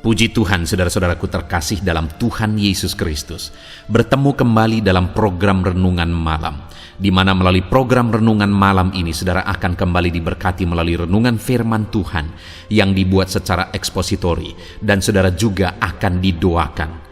Puji Tuhan, saudara-saudaraku terkasih dalam Tuhan Yesus Kristus. Bertemu kembali dalam program Renungan Malam, di mana melalui program Renungan Malam ini, saudara akan kembali diberkati melalui renungan firman Tuhan yang dibuat secara ekspositori, dan saudara juga akan didoakan.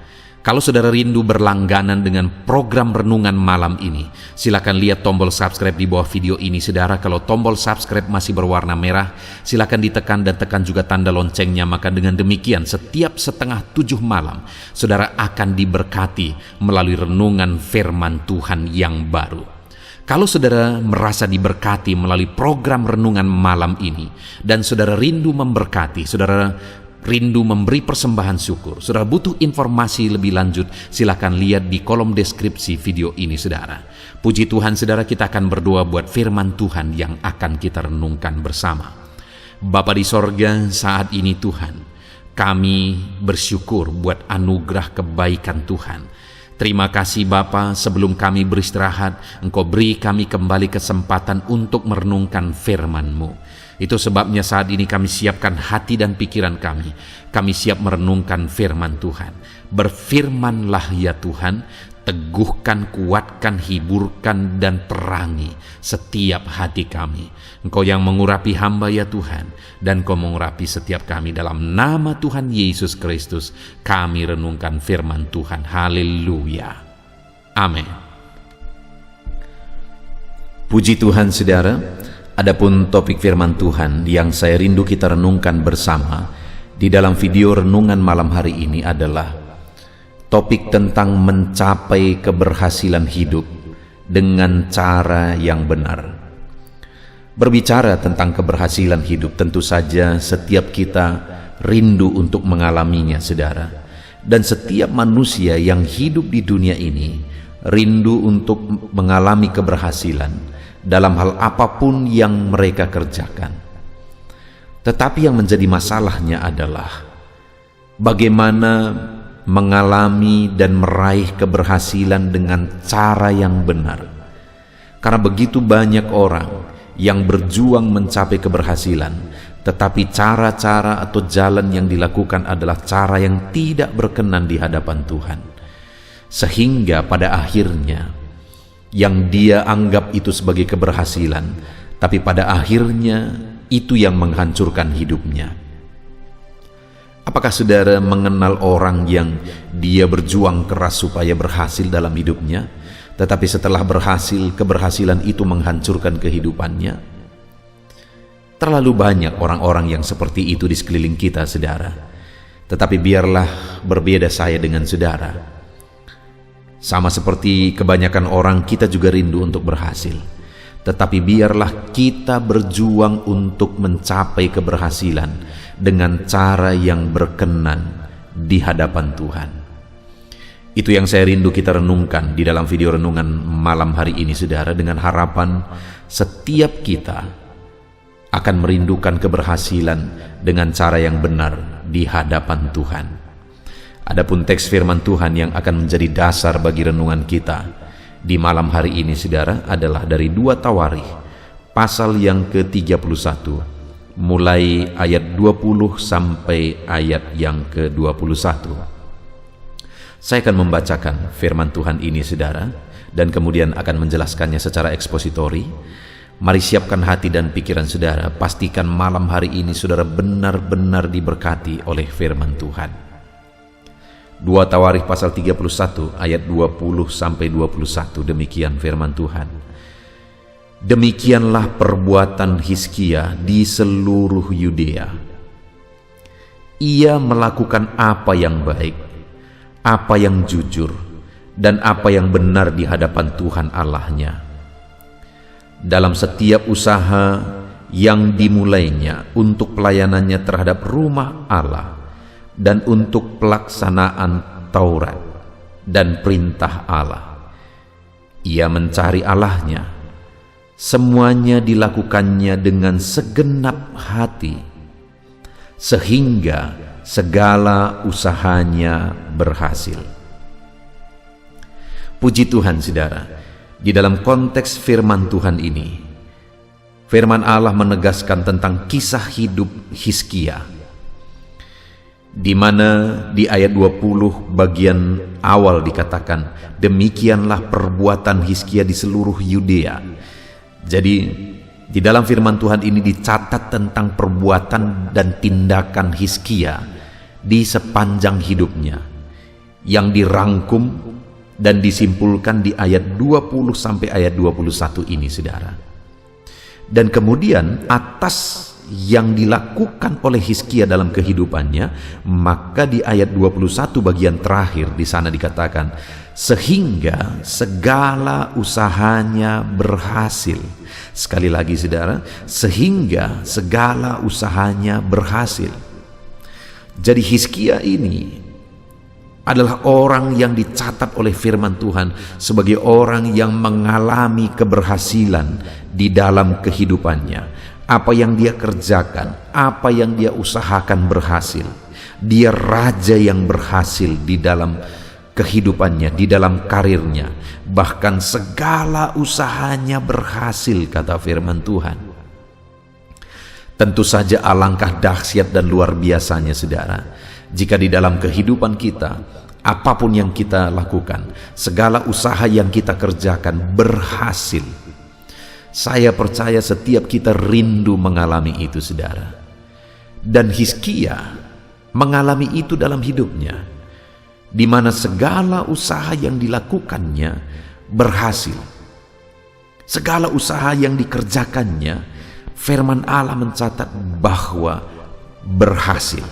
Kalau saudara rindu berlangganan dengan program Renungan Malam ini, silakan lihat tombol subscribe di bawah video ini, saudara. Kalau tombol subscribe masih berwarna merah, silakan ditekan dan tekan juga tanda loncengnya. Maka dengan demikian, setiap 6:30 malam, saudara akan diberkati melalui renungan firman Tuhan yang baru. Kalau saudara merasa diberkati melalui program Renungan Malam ini, dan saudara rindu memberkati, saudara rindu memberi persembahan syukur, saudara butuh informasi lebih lanjut, silakan lihat di kolom deskripsi video ini, saudara. Puji Tuhan, saudara, kita akan berdoa buat firman Tuhan yang akan kita renungkan bersama. Bapa di sorga, saat ini Tuhan, kami bersyukur buat anugerah kebaikan Tuhan. Terima kasih Bapa, sebelum kami beristirahat, Engkau beri kami kembali kesempatan untuk merenungkan firman-Mu. Itu sebabnya saat ini kami siapkan hati dan pikiran kami. Kami siap merenungkan firman Tuhan. Berfirmanlah ya Tuhan, teguhkan, kuatkan, hiburkan, dan perangi setiap hati kami. Engkau yang mengurapi hamba ya Tuhan, dan Engkau mengurapi setiap kami. Dalam nama Tuhan Yesus Kristus, kami renungkan firman Tuhan. Haleluya. Amin. Puji Tuhan, saudara. Adapun topik firman Tuhan yang saya rindu kita renungkan bersama di dalam video renungan malam hari ini adalah topik tentang mencapai keberhasilan hidup dengan cara yang benar. Berbicara tentang keberhasilan hidup, tentu saja setiap kita rindu untuk mengalaminya, saudara. Dan setiap manusia yang hidup di dunia ini rindu untuk mengalami keberhasilan dalam hal apapun yang mereka kerjakan. Tetapi yang menjadi masalahnya adalah bagaimana mengalami dan meraih keberhasilan dengan cara yang benar. Karena begitu banyak orang yang berjuang mencapai keberhasilan, tetapi cara-cara atau jalan yang dilakukan adalah cara yang tidak berkenan di hadapan Tuhan. Sehingga pada akhirnya yang dia anggap itu sebagai keberhasilan, tapi pada akhirnya itu yang menghancurkan hidupnya. Apakah saudara mengenal orang yang dia berjuang keras supaya berhasil dalam hidupnya, tetapi setelah berhasil, keberhasilan itu menghancurkan kehidupannya? Terlalu banyak orang-orang yang seperti itu di sekeliling kita, saudara. Tetapi biarlah berbeda saya dengan saudara. Sama seperti kebanyakan orang, kita juga rindu untuk berhasil. Tetapi biarlah kita berjuang untuk mencapai keberhasilan dengan cara yang berkenan di hadapan Tuhan. Itu yang saya rindu kita renungkan di dalam video renungan malam hari ini, saudara, dengan harapan setiap kita akan merindukan keberhasilan dengan cara yang benar di hadapan Tuhan. Adapun teks firman Tuhan yang akan menjadi dasar bagi renungan kita di malam hari ini, saudara, adalah dari 2 Tawarikh pasal yang ke-31 mulai ayat 20 sampai ayat yang ke-21. Saya akan membacakan firman Tuhan ini, saudara, dan kemudian akan menjelaskannya secara ekspositori. Mari siapkan hati dan pikiran saudara, pastikan malam hari ini saudara benar-benar diberkati oleh firman Tuhan. 2 Tawarikh pasal 31 ayat 20 sampai 21, demikian firman Tuhan. Demikianlah perbuatan Hizkia di seluruh Yudea. Ia melakukan apa yang baik, apa yang jujur, dan apa yang benar di hadapan Tuhan Allahnya. Dalam setiap usaha yang dimulainya untuk pelayanannya terhadap rumah Allah, dan untuk pelaksanaan Taurat dan perintah Allah, ia mencari Allahnya. Semuanya dilakukannya dengan segenap hati, sehingga segala usahanya berhasil. Puji Tuhan, saudara. Di dalam konteks firman Tuhan ini, firman Allah menegaskan tentang kisah hidup Hizkia. di mana di ayat 20 bagian awal dikatakan, demikianlah perbuatan Hizkia di seluruh Yudea. Jadi di dalam firman Tuhan ini dicatat tentang perbuatan dan tindakan Hizkia di sepanjang hidupnya, yang dirangkum dan disimpulkan di ayat 20 sampai ayat 21 ini, saudara. Dan kemudian atas yang dilakukan oleh Hizkia dalam kehidupannya, maka di ayat 21 bagian terakhir di sana dikatakan, sehingga segala usahanya berhasil. Sekali lagi saudara, sehingga segala usahanya berhasil. Jadi Hizkia ini adalah orang yang dicatat oleh firman Tuhan sebagai orang yang mengalami keberhasilan di dalam kehidupannya. Apa yang dia kerjakan, apa yang dia usahakan berhasil. Dia raja yang berhasil di dalam kehidupannya, di dalam karirnya. Bahkan segala usahanya berhasil, kata firman Tuhan. Tentu saja alangkah dahsyat dan luar biasanya, saudara, jika di dalam kehidupan kita, apapun yang kita lakukan, segala usaha yang kita kerjakan berhasil. Saya percaya setiap kita rindu mengalami itu, saudara. Dan Hizkia mengalami itu dalam hidupnya, di mana segala usaha yang dilakukannya berhasil. Segala usaha yang dikerjakannya, firman Allah mencatat bahwa berhasil.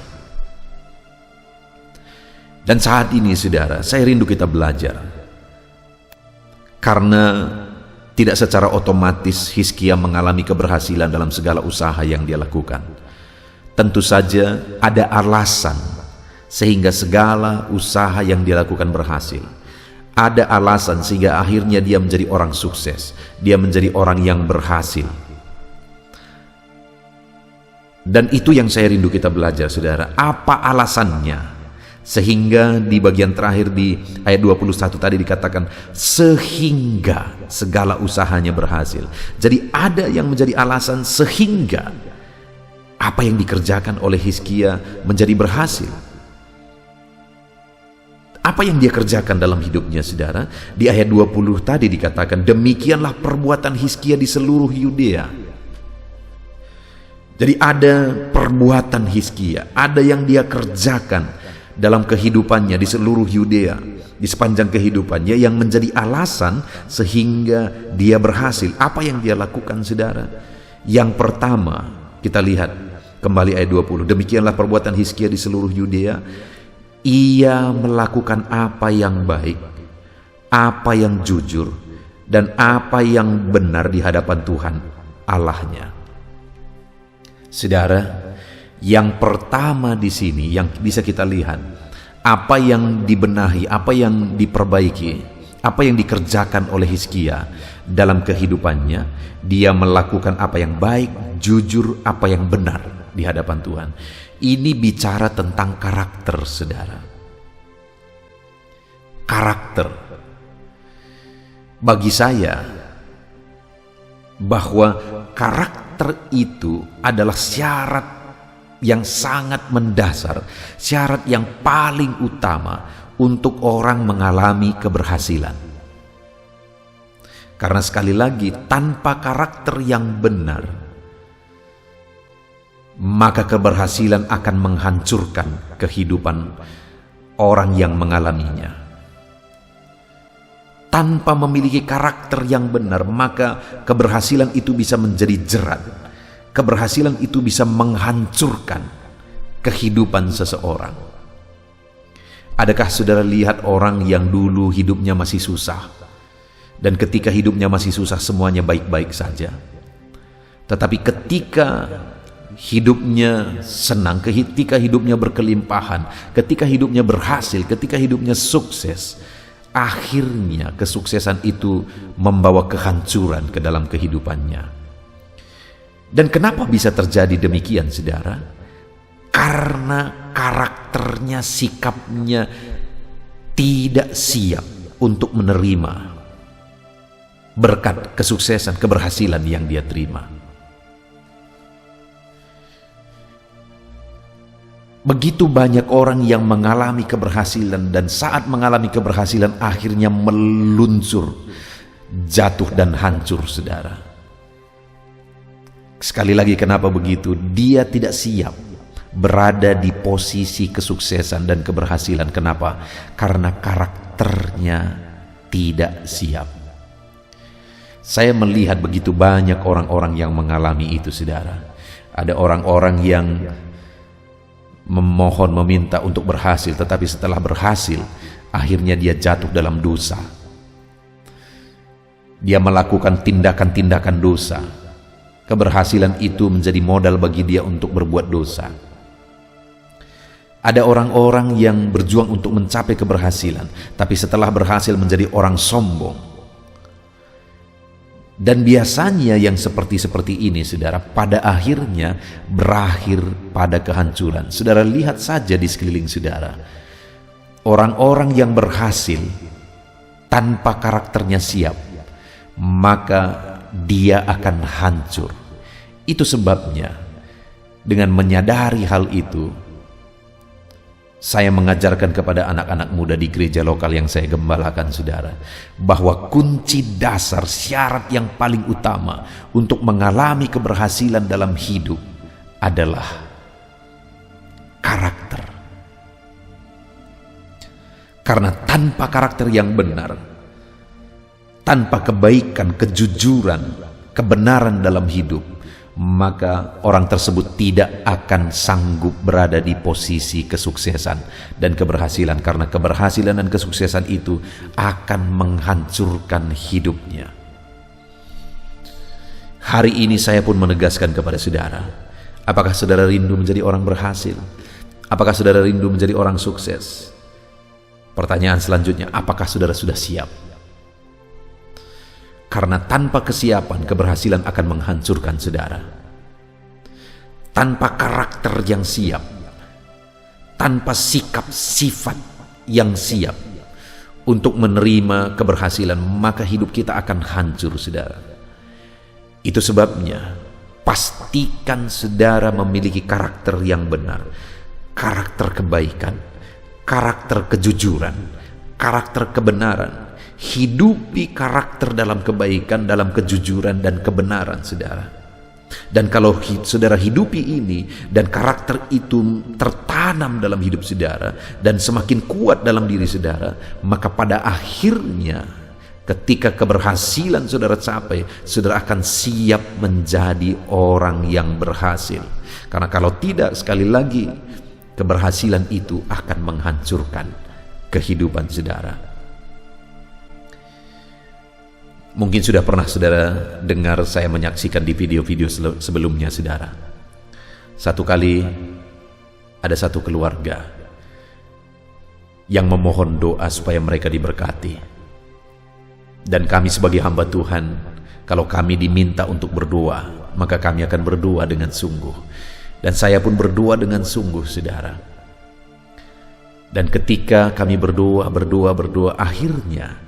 Dan saat ini, saudara, saya rindu kita belajar. Karena tidak secara otomatis Hizkia mengalami keberhasilan dalam segala usaha yang dia lakukan. Tentu saja ada alasan sehingga segala usaha yang dia lakukan berhasil. Ada alasan sehingga akhirnya dia menjadi orang sukses. Dia menjadi orang yang berhasil. Dan itu yang saya rindu kita belajar, saudara. Apa alasannya? Sehingga di bagian terakhir di ayat 21 tadi dikatakan, sehingga segala usahanya berhasil. Jadi ada yang menjadi alasan sehingga apa yang dikerjakan oleh Hizkia menjadi berhasil. Apa yang dia kerjakan dalam hidupnya, saudara? Di ayat 20 tadi dikatakan, demikianlah perbuatan Hizkia di seluruh Yudea. Jadi ada perbuatan Hizkia, ada yang dia kerjakan dalam kehidupannya di seluruh Yudea, di sepanjang kehidupannya, yang menjadi alasan sehingga dia berhasil. Apa yang dia lakukan, saudara? Yang pertama, kita lihat kembali ayat 20. Demikianlah perbuatan Hizkia di seluruh Yudea. Ia melakukan apa yang baik, apa yang jujur, dan apa yang benar di hadapan Tuhan Allahnya. Saudara, yang pertama di sini yang bisa kita lihat, apa yang dibenahi, apa yang diperbaiki, apa yang dikerjakan oleh Hizkia dalam kehidupannya. Dia melakukan apa yang baik, jujur, apa yang benar di hadapan Tuhan. Ini bicara tentang karakter, saudara. Karakter. Bagi saya, bahwa karakter itu adalah syarat yang sangat mendasar, syarat yang paling utama untuk orang mengalami keberhasilan. Karena sekali lagi, tanpa karakter yang benar, maka keberhasilan akan menghancurkan kehidupan orang yang mengalaminya. Tanpa memiliki karakter yang benar, maka keberhasilan itu bisa menjadi jerat. Keberhasilan itu bisa menghancurkan kehidupan seseorang. Adakah saudara lihat orang yang dulu hidupnya masih susah, dan ketika hidupnya masih susah semuanya baik-baik saja, tetapi ketika hidupnya senang, ketika hidupnya berkelimpahan, ketika hidupnya berhasil, ketika hidupnya sukses, akhirnya kesuksesan itu membawa kehancuran ke dalam kehidupannya. Dan kenapa bisa terjadi demikian, saudara? Karena karakternya, sikapnya tidak siap untuk menerima berkat kesuksesan, keberhasilan yang dia terima. Begitu banyak orang yang mengalami keberhasilan, dan saat mengalami keberhasilan akhirnya meluncur, jatuh dan hancur, saudara. Sekali lagi, kenapa begitu? Dia tidak siap berada di posisi kesuksesan dan keberhasilan. Kenapa? Karena karakternya tidak siap. Saya melihat begitu banyak orang-orang yang mengalami itu, saudara. Ada orang-orang yang memohon, meminta untuk berhasil, tetapi setelah berhasil akhirnya dia jatuh dalam dosa. Dia melakukan tindakan-tindakan dosa. Keberhasilan itu menjadi modal bagi dia untuk berbuat dosa. Ada orang-orang yang berjuang untuk mencapai keberhasilan, tapi setelah berhasil menjadi orang sombong. Dan biasanya yang seperti ini, saudara, pada akhirnya berakhir pada kehancuran. Saudara lihat saja di sekeliling saudara. Orang-orang yang berhasil tanpa karakternya siap, maka dia akan hancur. Itu sebabnya dengan menyadari hal itu, saya mengajarkan kepada anak-anak muda di gereja lokal yang saya gembalakan, saudara, bahwa kunci dasar, syarat yang paling utama untuk mengalami keberhasilan dalam hidup adalah karakter. Karena tanpa karakter yang benar, tanpa kebaikan, kejujuran, kebenaran dalam hidup, maka orang tersebut tidak akan sanggup berada di posisi kesuksesan dan keberhasilan, karena keberhasilan dan kesuksesan itu akan menghancurkan hidupnya. Hari ini saya pun menegaskan kepada saudara, apakah saudara rindu menjadi orang berhasil? Apakah saudara rindu menjadi orang sukses? Pertanyaan selanjutnya, apakah saudara sudah siap? Karena tanpa kesiapan, keberhasilan akan menghancurkan saudara. Tanpa karakter yang siap, tanpa sikap sifat yang siap untuk menerima keberhasilan, maka hidup kita akan hancur, saudara. Itu sebabnya pastikan saudara memiliki karakter yang benar, karakter kebaikan, karakter kejujuran, karakter kebenaran. Hidupi karakter dalam kebaikan, dalam kejujuran dan kebenaran, saudara. Dan kalau saudara hidupi ini dan karakter itu tertanam dalam hidup saudara dan semakin kuat dalam diri saudara, maka pada akhirnya ketika keberhasilan saudara capai, saudara akan siap menjadi orang yang berhasil. Karena kalau tidak, sekali lagi, keberhasilan itu akan menghancurkan kehidupan saudara. Mungkin sudah pernah saudara dengar saya menyaksikan di video-video sebelumnya, saudara. Satu kali ada satu keluarga yang memohon doa supaya mereka diberkati. Dan kami sebagai hamba Tuhan, kalau kami diminta untuk berdoa, maka kami akan berdoa dengan sungguh. Dan saya pun berdoa dengan sungguh, saudara. Dan ketika kami berdoa, akhirnya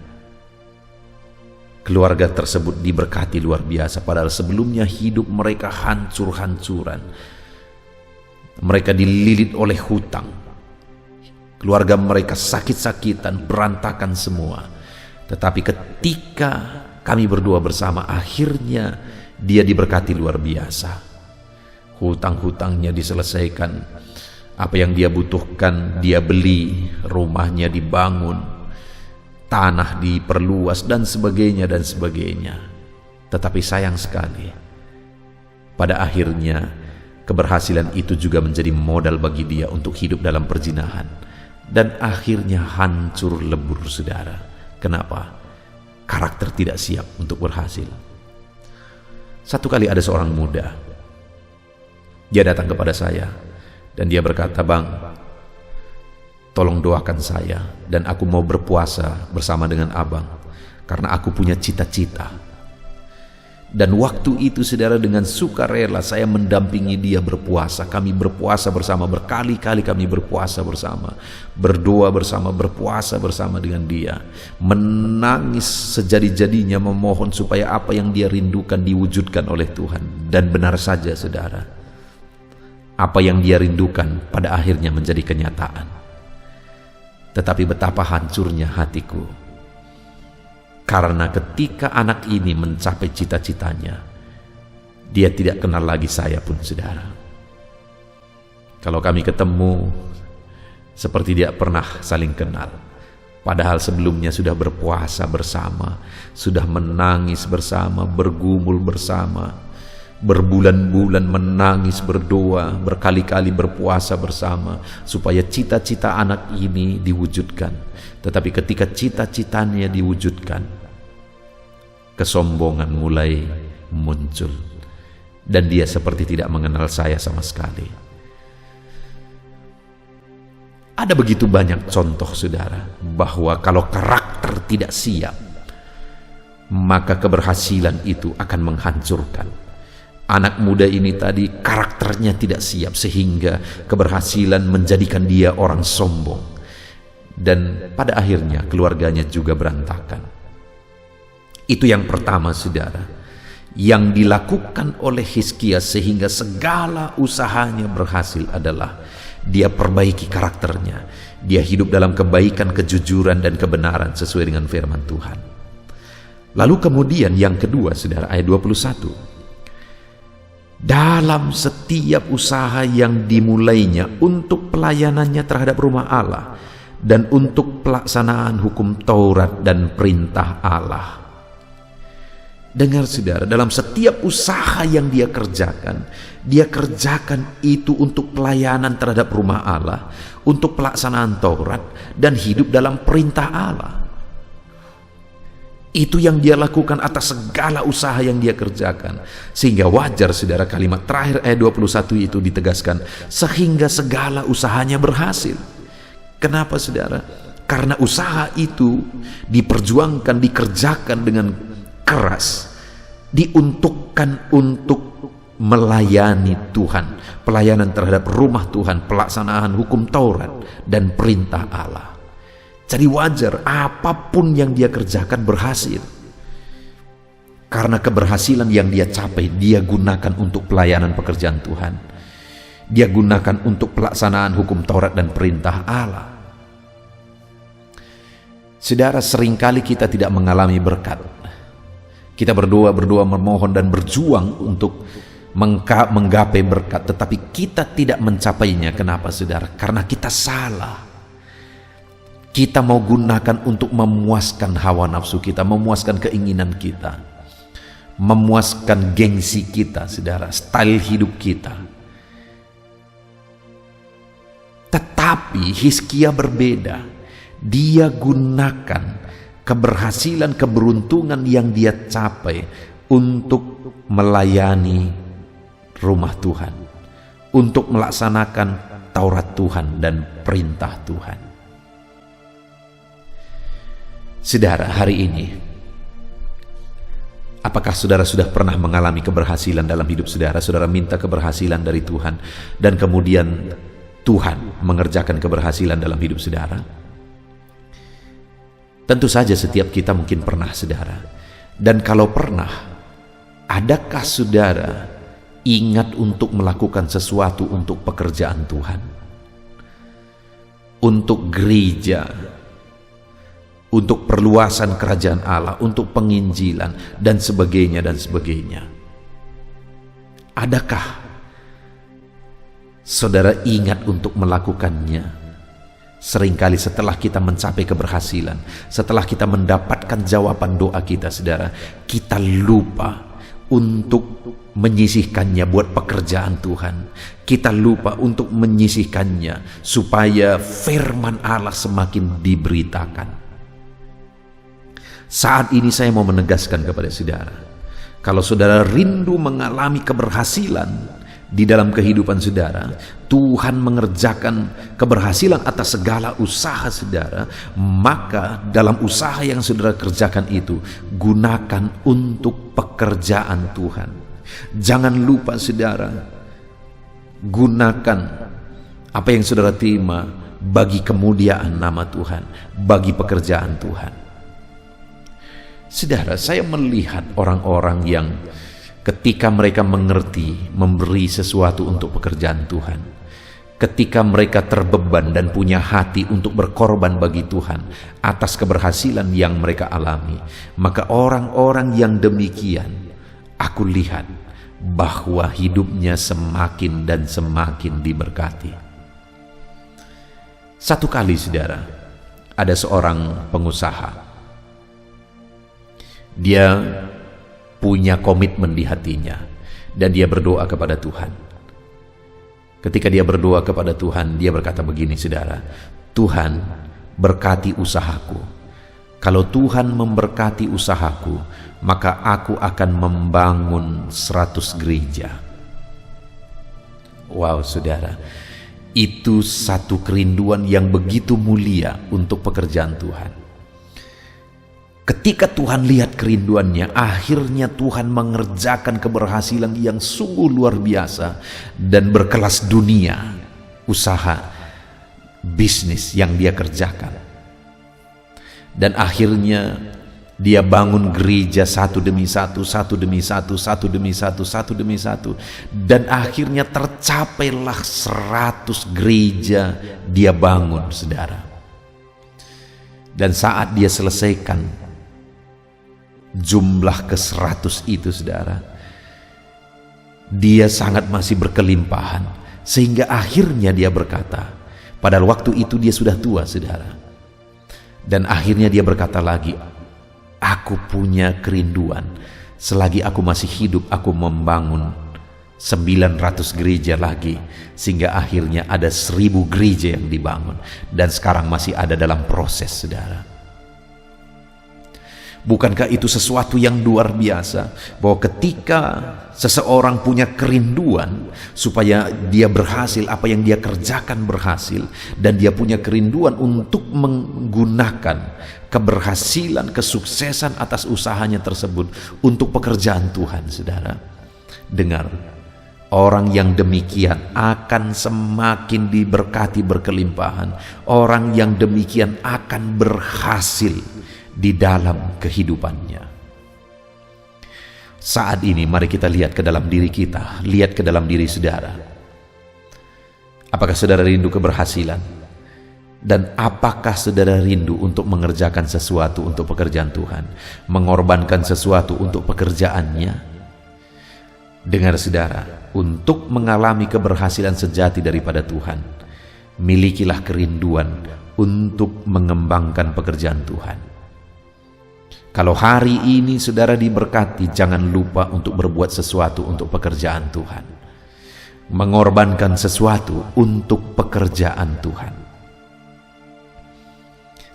keluarga tersebut diberkati luar biasa, padahal sebelumnya hidup mereka hancur-hancuran. Mereka dililit oleh hutang. Keluarga mereka sakit-sakitan, berantakan semua. Tetapi ketika kami berdoa bersama, akhirnya dia diberkati luar biasa. Hutang-hutangnya diselesaikan. Apa yang dia butuhkan dia beli, rumahnya dibangun, tanah diperluas dan sebagainya dan sebagainya. Tetapi sayang sekali, pada akhirnya keberhasilan itu juga menjadi modal bagi dia untuk hidup dalam perzinahan, dan akhirnya hancur lebur, saudara. Kenapa? Karakter tidak siap untuk berhasil. Satu kali ada seorang muda, dia datang kepada saya dan dia berkata, "Bang, tolong doakan saya, dan aku mau berpuasa bersama dengan abang, karena aku punya cita-cita." Dan waktu itu, saudara, dengan sukarela saya mendampingi dia berpuasa. Kami berpuasa bersama, berkali-kali kami berpuasa bersama, berdoa bersama, berpuasa bersama dengan dia, menangis sejadi-jadinya memohon supaya apa yang dia rindukan diwujudkan oleh Tuhan. Dan benar saja, saudara, apa yang dia rindukan pada akhirnya menjadi kenyataan. Tetapi betapa hancurnya hatiku, karena ketika anak ini mencapai cita-citanya, dia tidak kenal lagi saya pun, saudara. Kalau kami ketemu, seperti tidak pernah saling kenal. Padahal sebelumnya sudah berpuasa bersama, sudah menangis bersama, bergumul bersama, berbulan-bulan menangis, berdoa, berkali-kali berpuasa bersama, supaya cita-cita anak ini diwujudkan. Tetapi ketika cita-citanya diwujudkan, kesombongan mulai muncul, dan dia seperti tidak mengenal saya sama sekali. Ada begitu banyak contoh, saudara, bahwa kalau karakter tidak siap, maka keberhasilan itu akan menghancurkan. Anak muda ini tadi karakternya tidak siap, sehingga keberhasilan menjadikan dia orang sombong, dan pada akhirnya keluarganya juga berantakan. Itu yang pertama, saudara, yang dilakukan oleh Hizkia sehingga segala usahanya berhasil adalah dia perbaiki karakternya. Dia hidup dalam kebaikan, kejujuran, dan kebenaran sesuai dengan firman Tuhan. Lalu kemudian yang kedua, saudara, ayat 21. Dalam setiap usaha yang dimulainya untuk pelayanannya terhadap rumah Allah dan untuk pelaksanaan hukum Taurat dan perintah Allah. Dengar, saudara, dalam setiap usaha yang dia kerjakan itu untuk pelayanan terhadap rumah Allah, untuk pelaksanaan Taurat, dan hidup dalam perintah Allah. Itu yang dia lakukan atas segala usaha yang dia kerjakan. Sehingga wajar, saudara, kalimat terakhir ayat 21 itu ditegaskan, sehingga segala usahanya berhasil. Kenapa, saudara? Karena usaha itu diperjuangkan, dikerjakan dengan keras, diuntukkan untuk melayani Tuhan, pelayanan terhadap rumah Tuhan, pelaksanaan hukum Taurat dan perintah Allah. Jadi wajar apapun yang dia kerjakan berhasil, karena keberhasilan yang dia capai dia gunakan untuk pelayanan pekerjaan Tuhan, dia gunakan untuk pelaksanaan hukum Taurat dan perintah Allah. Saudara, seringkali kita tidak mengalami berkat. Kita berdoa, memohon dan berjuang untuk menggapai berkat, tetapi kita tidak mencapainya. Kenapa, saudara? Karena kita salah. Kita mau gunakan untuk memuaskan hawa nafsu kita, memuaskan keinginan kita, memuaskan gengsi kita, saudara, style hidup kita. Tetapi Hizkia berbeda. Dia gunakan keberhasilan, keberuntungan yang dia capai untuk melayani rumah Tuhan, untuk melaksanakan Taurat Tuhan dan perintah Tuhan. Saudara, hari ini apakah saudara sudah pernah mengalami keberhasilan dalam hidup saudara? Saudara minta keberhasilan dari Tuhan, dan kemudian Tuhan mengerjakan keberhasilan dalam hidup saudara? Tentu saja setiap kita mungkin pernah, saudara. Dan kalau pernah, adakah saudara ingat untuk melakukan sesuatu untuk pekerjaan Tuhan? Untuk gereja, untuk perluasan kerajaan Allah, untuk penginjilan, dan sebagainya, dan sebagainya. Adakah saudara ingat untuk melakukannya? Seringkali setelah kita mencapai keberhasilan, setelah kita mendapatkan jawaban doa kita, saudara, kita lupa untuk menyisihkannya buat pekerjaan Tuhan. Kita lupa untuk menyisihkannya supaya firman Allah semakin diberitakan. Saat ini saya mau menegaskan kepada saudara, kalau saudara rindu mengalami keberhasilan di dalam kehidupan saudara, Tuhan mengerjakan keberhasilan atas segala usaha saudara, maka dalam usaha yang saudara kerjakan itu, gunakan untuk pekerjaan Tuhan. Jangan lupa, saudara, gunakan apa yang saudara terima bagi kemuliaan nama Tuhan, bagi pekerjaan Tuhan. Saudara, saya melihat orang-orang yang ketika mereka mengerti memberi sesuatu untuk pekerjaan Tuhan, ketika mereka terbeban dan punya hati untuk berkorban bagi Tuhan atas keberhasilan yang mereka alami, maka orang-orang yang demikian aku lihat bahwa hidupnya semakin dan semakin diberkati. Satu kali, saudara, ada seorang pengusaha. Dia punya komitmen di hatinya dan dia berdoa kepada Tuhan. Ketika dia berdoa kepada Tuhan, dia berkata begini, saudara, Tuhan, berkati usahaku. Kalau Tuhan memberkati usahaku, maka aku akan membangun 100 gereja. Wow, saudara, itu satu kerinduan yang begitu mulia untuk pekerjaan Tuhan. Ketika Tuhan lihat kerinduannya, akhirnya Tuhan mengerjakan keberhasilan yang sungguh luar biasa dan berkelas dunia, usaha bisnis yang dia kerjakan. Dan akhirnya dia bangun gereja satu demi satu, satu demi satu, satu demi satu, satu demi satu. Dan akhirnya tercapailah 100 gereja dia bangun, saudara. Dan saat dia selesaikan jumlah ke-100 itu, saudara, dia sangat masih berkelimpahan, sehingga akhirnya dia berkata, padahal waktu itu dia sudah tua, saudara, dan akhirnya dia berkata lagi, aku punya kerinduan, selagi aku masih hidup aku membangun 900 gereja lagi, sehingga akhirnya ada 1000 gereja yang dibangun, dan sekarang masih ada dalam proses, saudara. Bukankah itu sesuatu yang luar biasa, bahwa ketika seseorang punya kerinduan supaya dia berhasil, apa yang dia kerjakan berhasil, dan dia punya kerinduan untuk menggunakan keberhasilan, kesuksesan atas usahanya tersebut untuk pekerjaan Tuhan, saudara, dengar, orang yang demikian akan semakin diberkati berkelimpahan. Orang yang demikian akan berhasil di dalam kehidupannya. Saat ini mari kita lihat ke dalam diri kita, lihat ke dalam diri saudara. Apakah saudara rindu keberhasilan? Dan apakah saudara rindu untuk mengerjakan sesuatu untuk pekerjaan Tuhan, mengorbankan sesuatu untuk pekerjaannya? Dengar saudara, untuk mengalami keberhasilan sejati daripada Tuhan, milikilah kerinduan untuk mengembangkan pekerjaan Tuhan. Kalau hari ini saudara diberkati, jangan lupa untuk berbuat sesuatu untuk pekerjaan Tuhan, mengorbankan sesuatu untuk pekerjaan Tuhan.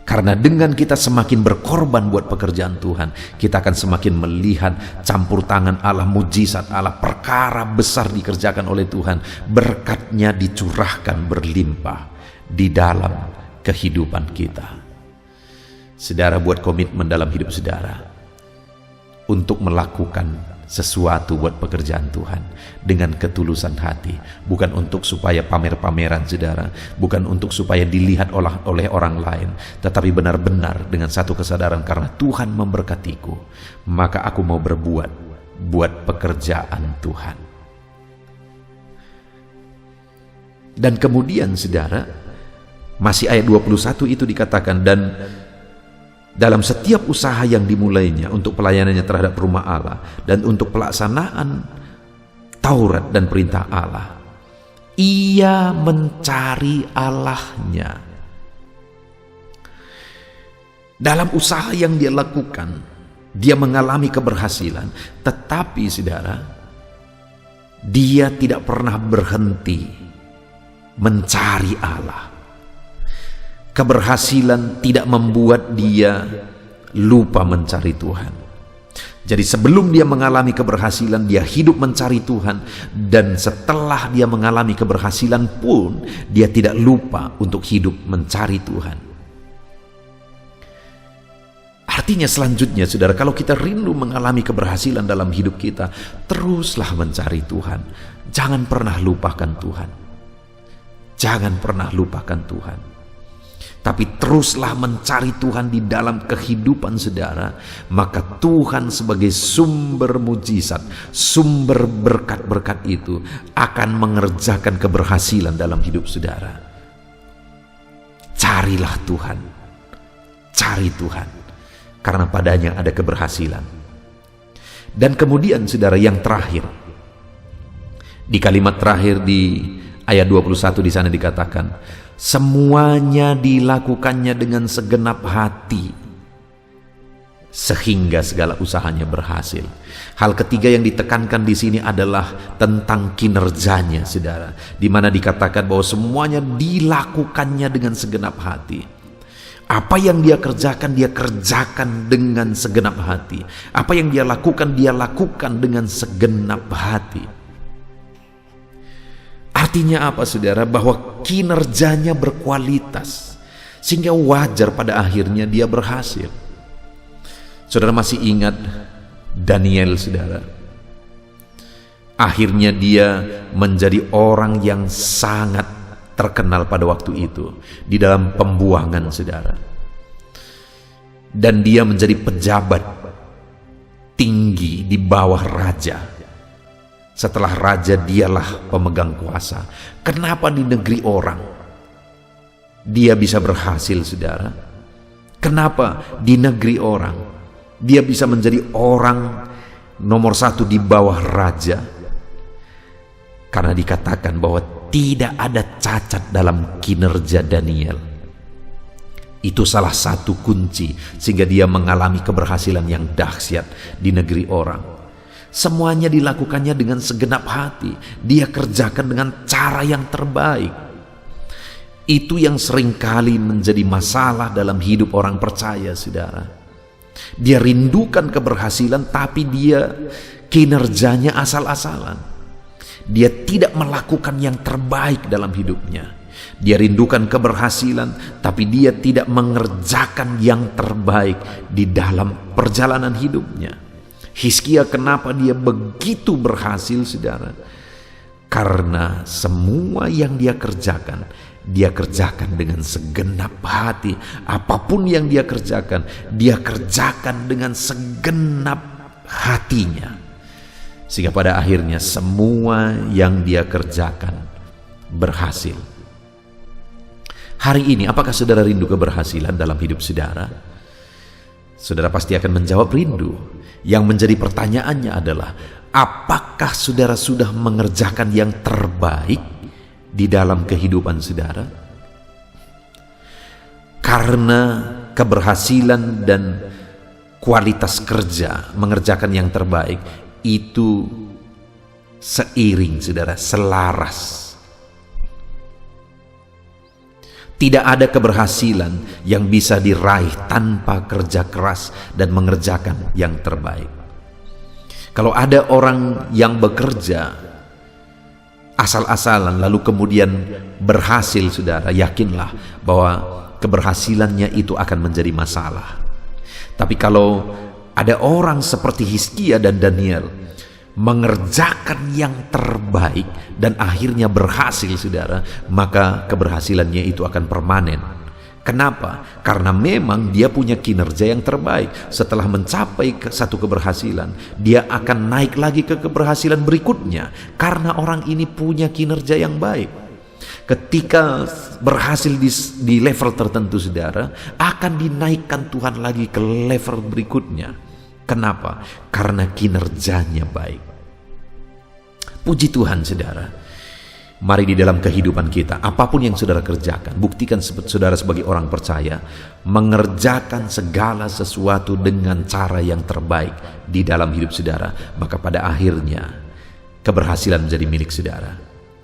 Karena dengan kita semakin berkorban buat pekerjaan Tuhan, kita akan semakin melihat campur tangan Allah, mujizat Allah, perkara besar dikerjakan oleh Tuhan, berkatnya dicurahkan berlimpah di dalam kehidupan kita. Saudara buat komitmen dalam hidup saudara untuk melakukan sesuatu buat pekerjaan Tuhan dengan ketulusan hati, bukan untuk supaya pamer-pameran saudara, bukan untuk supaya dilihat oleh orang lain, tetapi benar-benar dengan satu kesadaran, karena Tuhan memberkatiku, maka aku mau berbuat buat pekerjaan Tuhan. Dan kemudian saudara, masih ayat 21 itu dikatakan, dan dalam setiap usaha yang dimulainya untuk pelayanannya terhadap rumah Allah dan untuk pelaksanaan Taurat dan perintah Allah, ia mencari Allahnya. Dalam usaha yang dia lakukan, dia mengalami keberhasilan, tetapi saudara, dia tidak pernah berhenti mencari Allah. Keberhasilan tidak membuat dia lupa mencari Tuhan. Jadi sebelum dia mengalami keberhasilan, dia hidup mencari Tuhan, dan setelah dia mengalami keberhasilan pun dia tidak lupa untuk hidup mencari Tuhan. Artinya selanjutnya saudara, kalau kita rindu mengalami keberhasilan dalam hidup kita, teruslah mencari Tuhan. Jangan pernah lupakan Tuhan. Jangan pernah lupakan Tuhan. tapi teruslah mencari Tuhan di dalam kehidupan saudara, maka Tuhan sebagai sumber mujizat, sumber berkat-berkat itu akan mengerjakan keberhasilan dalam hidup saudara. Carilah Tuhan, cari Tuhan, karena padanya ada keberhasilan. Dan kemudian saudara, yang terakhir, di kalimat terakhir di ayat 21 di sana dikatakan, semuanya dilakukannya dengan segenap hati sehingga segala usahanya berhasil. Hal ketiga yang ditekankan di sini adalah tentang kinerjanya saudara, di mana dikatakan bahwa semuanya dilakukannya dengan segenap hati. Apa yang dia kerjakan dengan segenap hati. Apa yang dia lakukan dengan segenap hati. Artinya apa saudara? Bahwa kinerjanya berkualitas, sehingga wajar pada akhirnya dia berhasil. Saudara masih ingat Daniel saudara? Akhirnya dia menjadi orang yang sangat terkenal pada waktu itu di dalam pembuangan saudara, dan dia menjadi pejabat tinggi di bawah raja. Setelah raja dialah pemegang kuasa. Kenapa di negeri orang dia bisa berhasil saudara? Kenapa di negeri orang dia bisa menjadi orang nomor satu di bawah raja? Karena dikatakan bahwa tidak ada cacat dalam kinerja Daniel. Itu salah satu kunci sehingga dia mengalami keberhasilan yang dahsyat di negeri orang. Semuanya dilakukannya dengan segenap hati. Dia kerjakan dengan cara yang terbaik. Itu yang seringkali menjadi masalah dalam hidup orang percaya saudara. Dia rindukan keberhasilan tapi dia kinerjanya asal-asalan. Dia tidak melakukan yang terbaik dalam hidupnya. Dia rindukan keberhasilan, tapi dia tidak mengerjakan yang terbaik di dalam perjalanan hidupnya. Hizkia kenapa dia begitu berhasil saudara? Karena semua yang dia kerjakan dengan segenap hati. Apapun yang dia kerjakan dengan segenap hatinya. Sehingga pada akhirnya semua yang dia kerjakan berhasil. Hari ini apakah saudara rindu keberhasilan dalam hidup saudara? Saudara pasti akan menjawab rindu. Yang menjadi pertanyaannya adalah, apakah saudara sudah mengerjakan yang terbaik di dalam kehidupan saudara? Karena keberhasilan dan kualitas kerja mengerjakan yang terbaik itu seiring saudara, selaras. Tidak ada keberhasilan yang bisa diraih tanpa kerja keras dan mengerjakan yang terbaik. Kalau ada orang yang bekerja asal-asalan lalu kemudian berhasil saudara, yakinlah bahwa keberhasilannya itu akan menjadi masalah. Tapi kalau ada orang seperti Hizkia dan Daniel mengerjakan yang terbaik dan akhirnya berhasil saudara, maka keberhasilannya itu akan permanen. Kenapa? Karena memang dia punya kinerja yang terbaik. Setelah mencapai satu keberhasilan, dia akan naik lagi ke keberhasilan berikutnya, karena orang ini punya kinerja yang baik. Ketika berhasil di level tertentu saudara, akan dinaikkan Tuhan lagi ke level berikutnya. Kenapa? Karena kinerjanya baik. Puji Tuhan saudara. Mari di dalam kehidupan kita, apapun yang saudara kerjakan, buktikan saudara sebagai orang percaya mengerjakan segala sesuatu dengan cara yang terbaik di dalam hidup saudara, maka pada akhirnya keberhasilan menjadi milik saudara.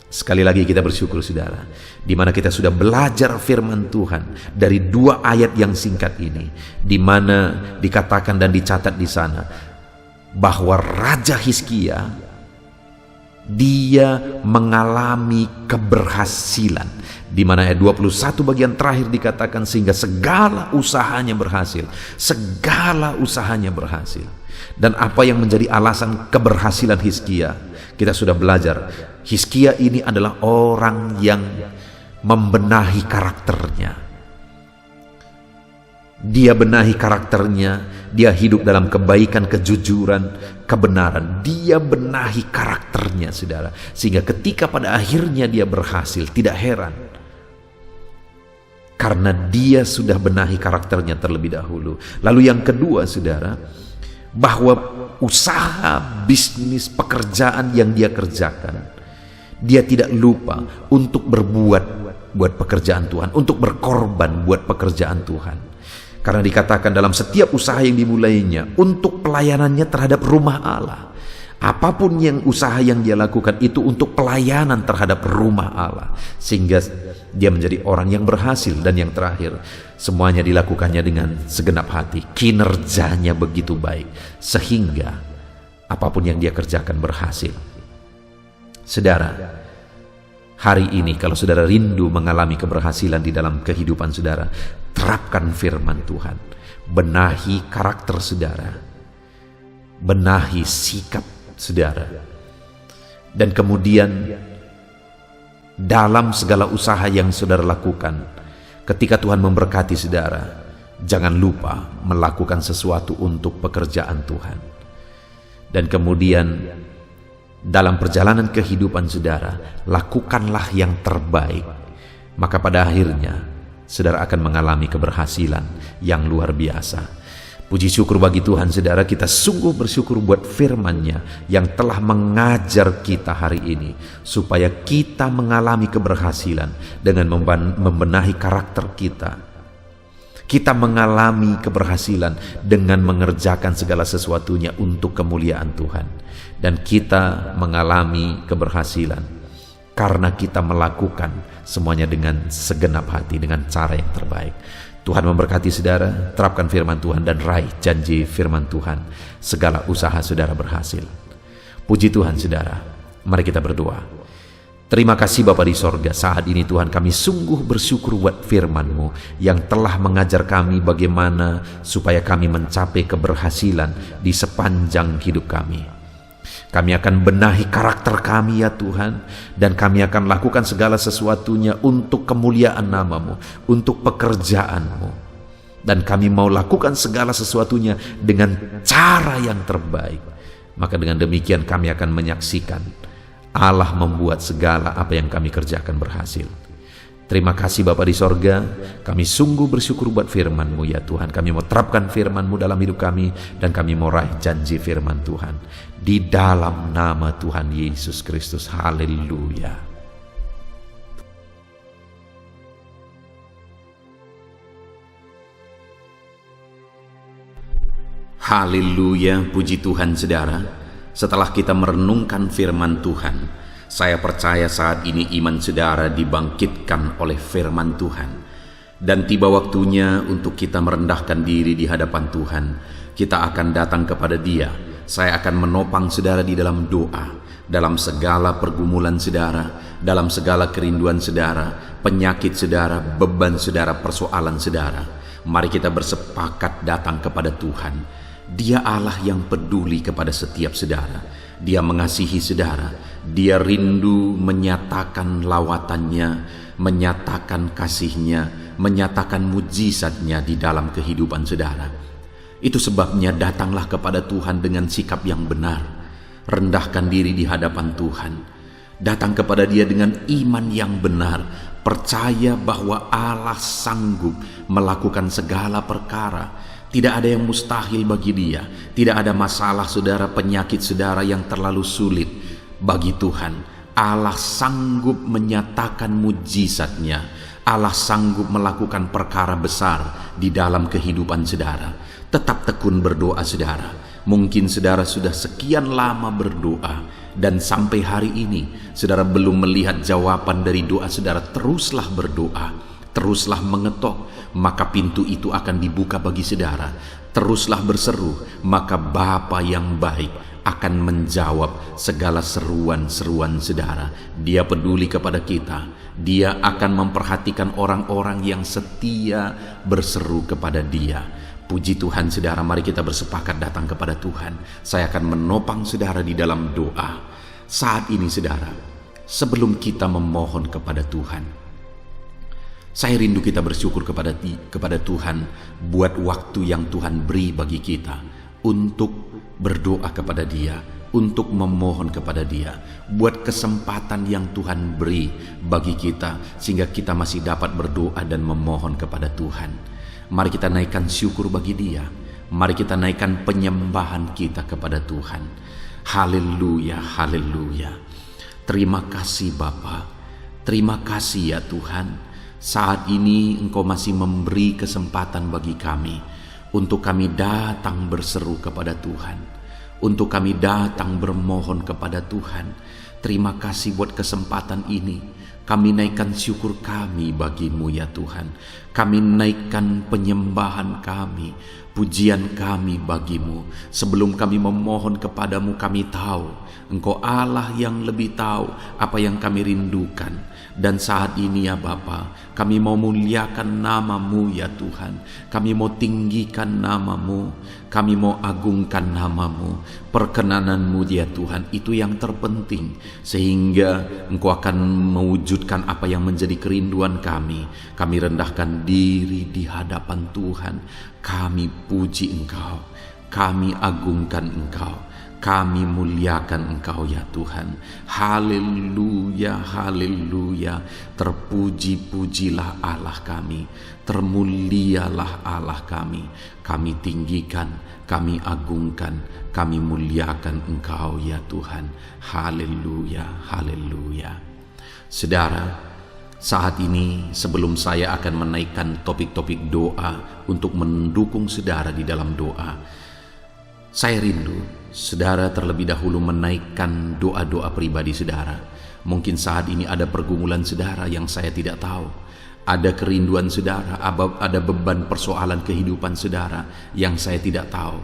Sekali lagi kita bersyukur saudara, di mana kita sudah belajar firman Tuhan dari 2 ayat yang singkat ini, di mana dikatakan dan dicatat di sana bahwa Raja Hizkia dia mengalami keberhasilan, di mana ayat 21 bagian terakhir dikatakan sehingga segala usahanya berhasil. Segala usahanya berhasil. Dan apa yang menjadi alasan keberhasilan Hizkia? Kita sudah belajar, Hizkia ini adalah orang yang membenahi karakternya. Dia benahi karakternya, dia hidup dalam kebaikan, kejujuran, kebenaran. Dia benahi karakternya, saudara. Sehingga ketika pada akhirnya dia berhasil, tidak heran. Karena dia sudah benahi karakternya terlebih dahulu. Lalu yang kedua, saudara, bahwa usaha, bisnis, pekerjaan yang dia kerjakan, dia tidak lupa untuk berbuat buat pekerjaan Tuhan, untuk berkorban buat pekerjaan Tuhan. Karena dikatakan dalam setiap usaha yang dimulainya untuk pelayanannya terhadap rumah Allah. Apapun yang usaha yang dia lakukan itu untuk pelayanan terhadap rumah Allah. Sehingga dia menjadi orang yang berhasil. Dan yang terakhir, semuanya dilakukannya dengan segenap hati. Kinerjanya begitu baik. Sehingga apapun yang dia kerjakan berhasil. Saudara, hari ini kalau saudara rindu mengalami keberhasilan di dalam kehidupan saudara, terapkan firman Tuhan. Benahi karakter saudara. Benahi sikap saudara. Dan kemudian dalam segala usaha yang saudara lakukan, ketika Tuhan memberkati saudara, jangan lupa melakukan sesuatu untuk pekerjaan Tuhan. Dan kemudian dalam perjalanan kehidupan saudara, lakukanlah yang terbaik. Maka pada akhirnya saudara akan mengalami keberhasilan yang luar biasa. Puji syukur bagi Tuhan, saudara. Kita sungguh bersyukur buat firman-Nya yang telah mengajar kita hari ini, supaya kita mengalami keberhasilan dengan membenahi karakter kita. Kita mengalami keberhasilan dengan mengerjakan segala sesuatunya untuk kemuliaan Tuhan. Dan kita mengalami keberhasilan karena kita melakukan semuanya dengan segenap hati, dengan cara yang terbaik. Tuhan memberkati saudara, terapkan firman Tuhan dan raih janji firman Tuhan. Segala usaha saudara berhasil. Puji Tuhan saudara, mari kita berdoa. Terima kasih Bapa di sorga, saat ini Tuhan kami sungguh bersyukur buat firman-Mu yang telah mengajar kami bagaimana supaya kami mencapai keberhasilan di sepanjang hidup kami. Kami akan benahi karakter kami ya Tuhan, dan kami akan lakukan segala sesuatunya untuk kemuliaan nama-Mu, untuk pekerjaan-Mu. Dan kami mau lakukan segala sesuatunya dengan cara yang terbaik. Maka dengan demikian kami akan menyaksikan Allah membuat segala apa yang kami kerjakan berhasil. Terima kasih Bapa di sorga, kami sungguh bersyukur buat firman-Mu ya Tuhan. Kami mau terapkan firman-Mu dalam hidup kami, dan kami mau raih janji firman Tuhan. Di dalam nama Tuhan Yesus Kristus, haleluya. Haleluya, puji Tuhan saudara. Setelah kita merenungkan firman Tuhan, saya percaya saat ini iman saudara dibangkitkan oleh firman Tuhan. Dan tiba waktunya untuk kita merendahkan diri di hadapan Tuhan. Kita akan datang kepada Dia. Saya akan menopang saudara di dalam doa. Dalam segala pergumulan saudara, dalam segala kerinduan saudara, penyakit saudara, beban saudara, persoalan saudara. Mari kita bersepakat datang kepada Tuhan. Dia Allah yang peduli kepada setiap saudara. Dia mengasihi saudara. Dia rindu menyatakan lawatannya, menyatakan kasihnya, menyatakan mujizatnya di dalam kehidupan saudara. Itu sebabnya datanglah kepada Tuhan dengan sikap yang benar. Rendahkan diri di hadapan Tuhan. Datang kepada Dia dengan iman yang benar. Percaya bahwa Allah sanggup melakukan segala perkara. Tidak ada yang mustahil bagi Dia. Tidak ada masalah saudara, penyakit saudara yang terlalu sulit bagi Tuhan. Allah sanggup menyatakan mujizatnya. Allah sanggup melakukan perkara besar di dalam kehidupan saudara. Tetap tekun berdoa saudara. Mungkin saudara sudah sekian lama berdoa, dan sampai hari ini saudara belum melihat jawaban dari doa saudara. Teruslah berdoa, teruslah mengetok, maka pintu itu akan dibuka bagi saudara. Teruslah berseru, maka Bapa yang baik akan menjawab segala seruan-seruan saudara. Dia peduli kepada kita. Dia akan memperhatikan orang-orang yang setia berseru kepada Dia. Puji Tuhan saudara, mari kita bersepakat datang kepada Tuhan. Saya akan menopang saudara di dalam doa. Saat ini saudara, sebelum kita memohon kepada Tuhan, Saya rindu kita bersyukur kepada Tuhan buat waktu yang Tuhan beri bagi kita untuk berdoa kepada Dia, untuk memohon kepada Dia, buat kesempatan yang Tuhan beri bagi kita sehingga kita masih dapat berdoa dan memohon kepada Tuhan. Mari kita naikkan syukur bagi Dia. Mari kita naikkan penyembahan kita kepada Tuhan. Haleluya, haleluya. Terima kasih Bapa. Terima kasih ya Tuhan. Saat ini Engkau masih memberi kesempatan bagi kami untuk kami datang berseru kepada Tuhan, untuk kami datang bermohon kepada Tuhan. Terima kasih buat kesempatan ini. Kami naikkan syukur kami bagi-Mu ya Tuhan. Kami naikkan penyembahan kami, pujian kami bagi-Mu. Sebelum kami memohon kepadamu, kami tahu Engkau Allah yang lebih tahu apa yang kami rindukan. Dan saat ini ya Bapa, kami mau muliakan nama-Mu ya Tuhan. Kami mau tinggikan nama-Mu, kami mau agungkan nama-Mu. Perkenanan-Mu ya Tuhan, itu yang terpenting, sehingga Engkau akan mewujudkan apa yang menjadi kerinduan kami. Kami rendahkan diri di hadapan Tuhan. Kami puji Engkau, kami agungkan Engkau, kami muliakan Engkau ya Tuhan. Haleluya, haleluya. Terpuji-pujilah Allah kami, termulialah Allah kami. Kami tinggikan, kami agungkan, kami muliakan Engkau ya Tuhan. Haleluya, haleluya. Saudara, saat ini sebelum saya akan menaikkan topik-topik doa untuk mendukung saudara di dalam doa, saya rindu saudara terlebih dahulu menaikkan doa-doa pribadi saudara. Mungkin saat ini ada pergumulan saudara yang saya tidak tahu, ada kerinduan saudara, ada beban persoalan kehidupan saudara yang saya tidak tahu.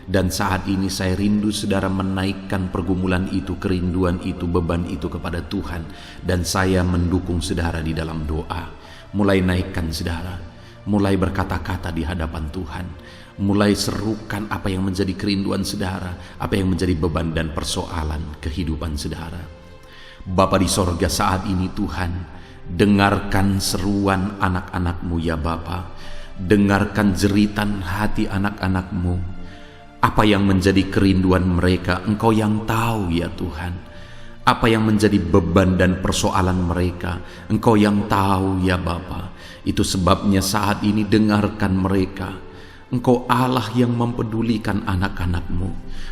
Dan saat ini saya rindu saudara menaikkan pergumulan itu, kerinduan itu, beban itu kepada Tuhan. Dan saya mendukung saudara di dalam doa. Mulai naikkan saudara, mulai berkata-kata di hadapan Tuhan, mulai serukan apa yang menjadi kerinduan saudara, apa yang menjadi beban dan persoalan kehidupan saudara. Bapa di sorga, saat ini Tuhan, dengarkan seruan anak-anak-Mu ya Bapa. Dengarkan jeritan hati anak-anak-Mu. Apa yang menjadi kerinduan mereka, Engkau yang tahu ya Tuhan. Apa yang menjadi beban dan persoalan mereka, Engkau yang tahu ya Bapa. Itu sebabnya saat ini dengarkan mereka. Engkau Allah yang mempedulikan anak-anak-Mu.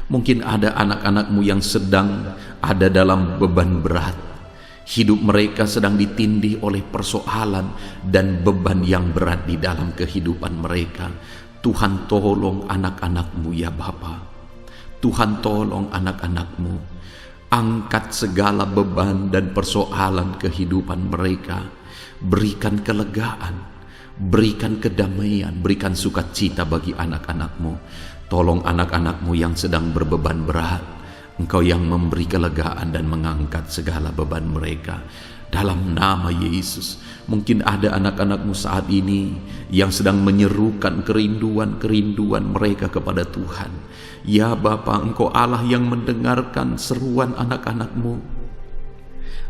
Mungkin ada anak-anak-Mu yang sedang ada dalam beban berat. Hidup mereka sedang ditindih oleh persoalan dan beban yang berat di dalam kehidupan mereka. Tuhan tolong anak-anak-Mu ya Bapa. Tuhan tolong anak-anak-Mu. Angkat segala beban dan persoalan kehidupan mereka. Berikan kelegaan, berikan kedamaian, berikan sukacita bagi anak-anak-Mu. Tolong anak-anak-Mu yang sedang berbeban berat. Engkau yang memberi kelegaan dan mengangkat segala beban mereka. Dalam nama Yesus, mungkin ada anak-anak-Mu saat ini yang sedang menyerukan kerinduan-kerinduan mereka kepada Tuhan. Ya Bapa, Engkau Allah yang mendengarkan seruan anak-anak-Mu.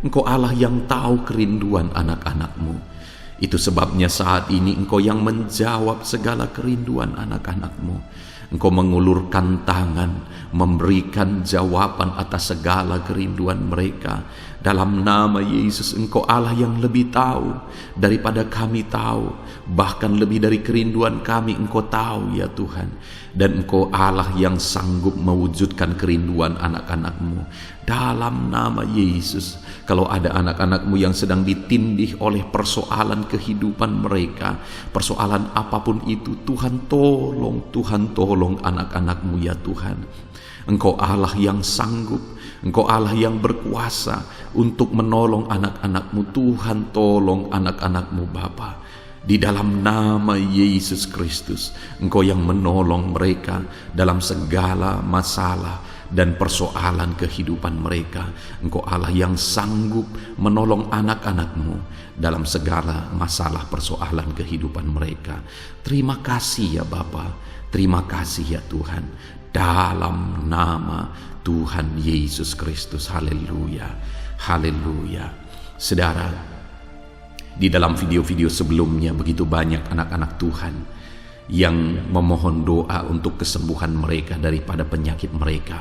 Engkau Allah yang tahu kerinduan anak-anak-Mu. Itu sebabnya saat ini Engkau yang menjawab segala kerinduan anak-anak-Mu. Engkau mengulurkan tangan, memberikan jawaban atas segala kerinduan mereka. Dalam nama Yesus, Engkau Allah yang lebih tahu daripada kami tahu. Bahkan lebih dari kerinduan kami Engkau tahu ya Tuhan. Dan Engkau Allah yang sanggup mewujudkan kerinduan anak-anak-Mu. Dalam nama Yesus, kalau ada anak-anak-Mu yang sedang ditindih oleh persoalan kehidupan mereka, persoalan apapun itu, Tuhan tolong anak-anak-Mu ya Tuhan. Engkau Allah yang sanggup, Engkau Allah yang berkuasa untuk menolong anak-anak-Mu. Tuhan tolong anak-anak-Mu Bapa. Di dalam nama Yesus Kristus, Engkau yang menolong mereka dalam segala masalah dan persoalan kehidupan mereka. Engkau Allah yang sanggup menolong anak-anak-Mu dalam segala masalah persoalan kehidupan mereka. Terima kasih ya Bapa, terima kasih ya Tuhan. Dalam nama Tuhan Yesus Kristus, haleluya, haleluya. Saudara, Di dalam video-video sebelumnya begitu banyak anak-anak Tuhan yang memohon doa untuk kesembuhan mereka daripada penyakit mereka.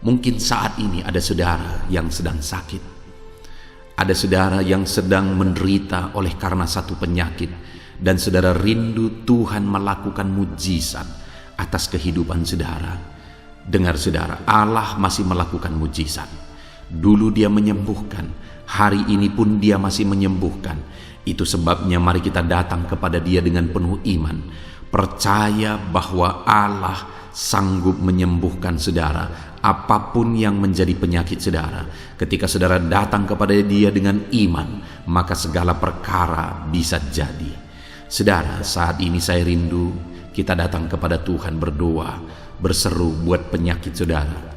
Mungkin saat ini ada saudara yang sedang sakit. Ada saudara yang sedang menderita oleh karena satu penyakit, dan saudara rindu Tuhan melakukan mujizat atas kehidupan saudara. Dengar saudara, Allah masih melakukan mujizat. Dulu Dia menyembuhkan, hari ini pun Dia masih menyembuhkan. Itu sebabnya mari kita datang kepada Dia dengan penuh iman, percaya bahwa Allah sanggup menyembuhkan saudara apapun yang menjadi penyakit saudara. Ketika saudara datang kepada Dia dengan iman, maka segala perkara bisa jadi. Saudara, saat ini saya rindu kita datang kepada Tuhan berdoa, berseru buat penyakit saudara.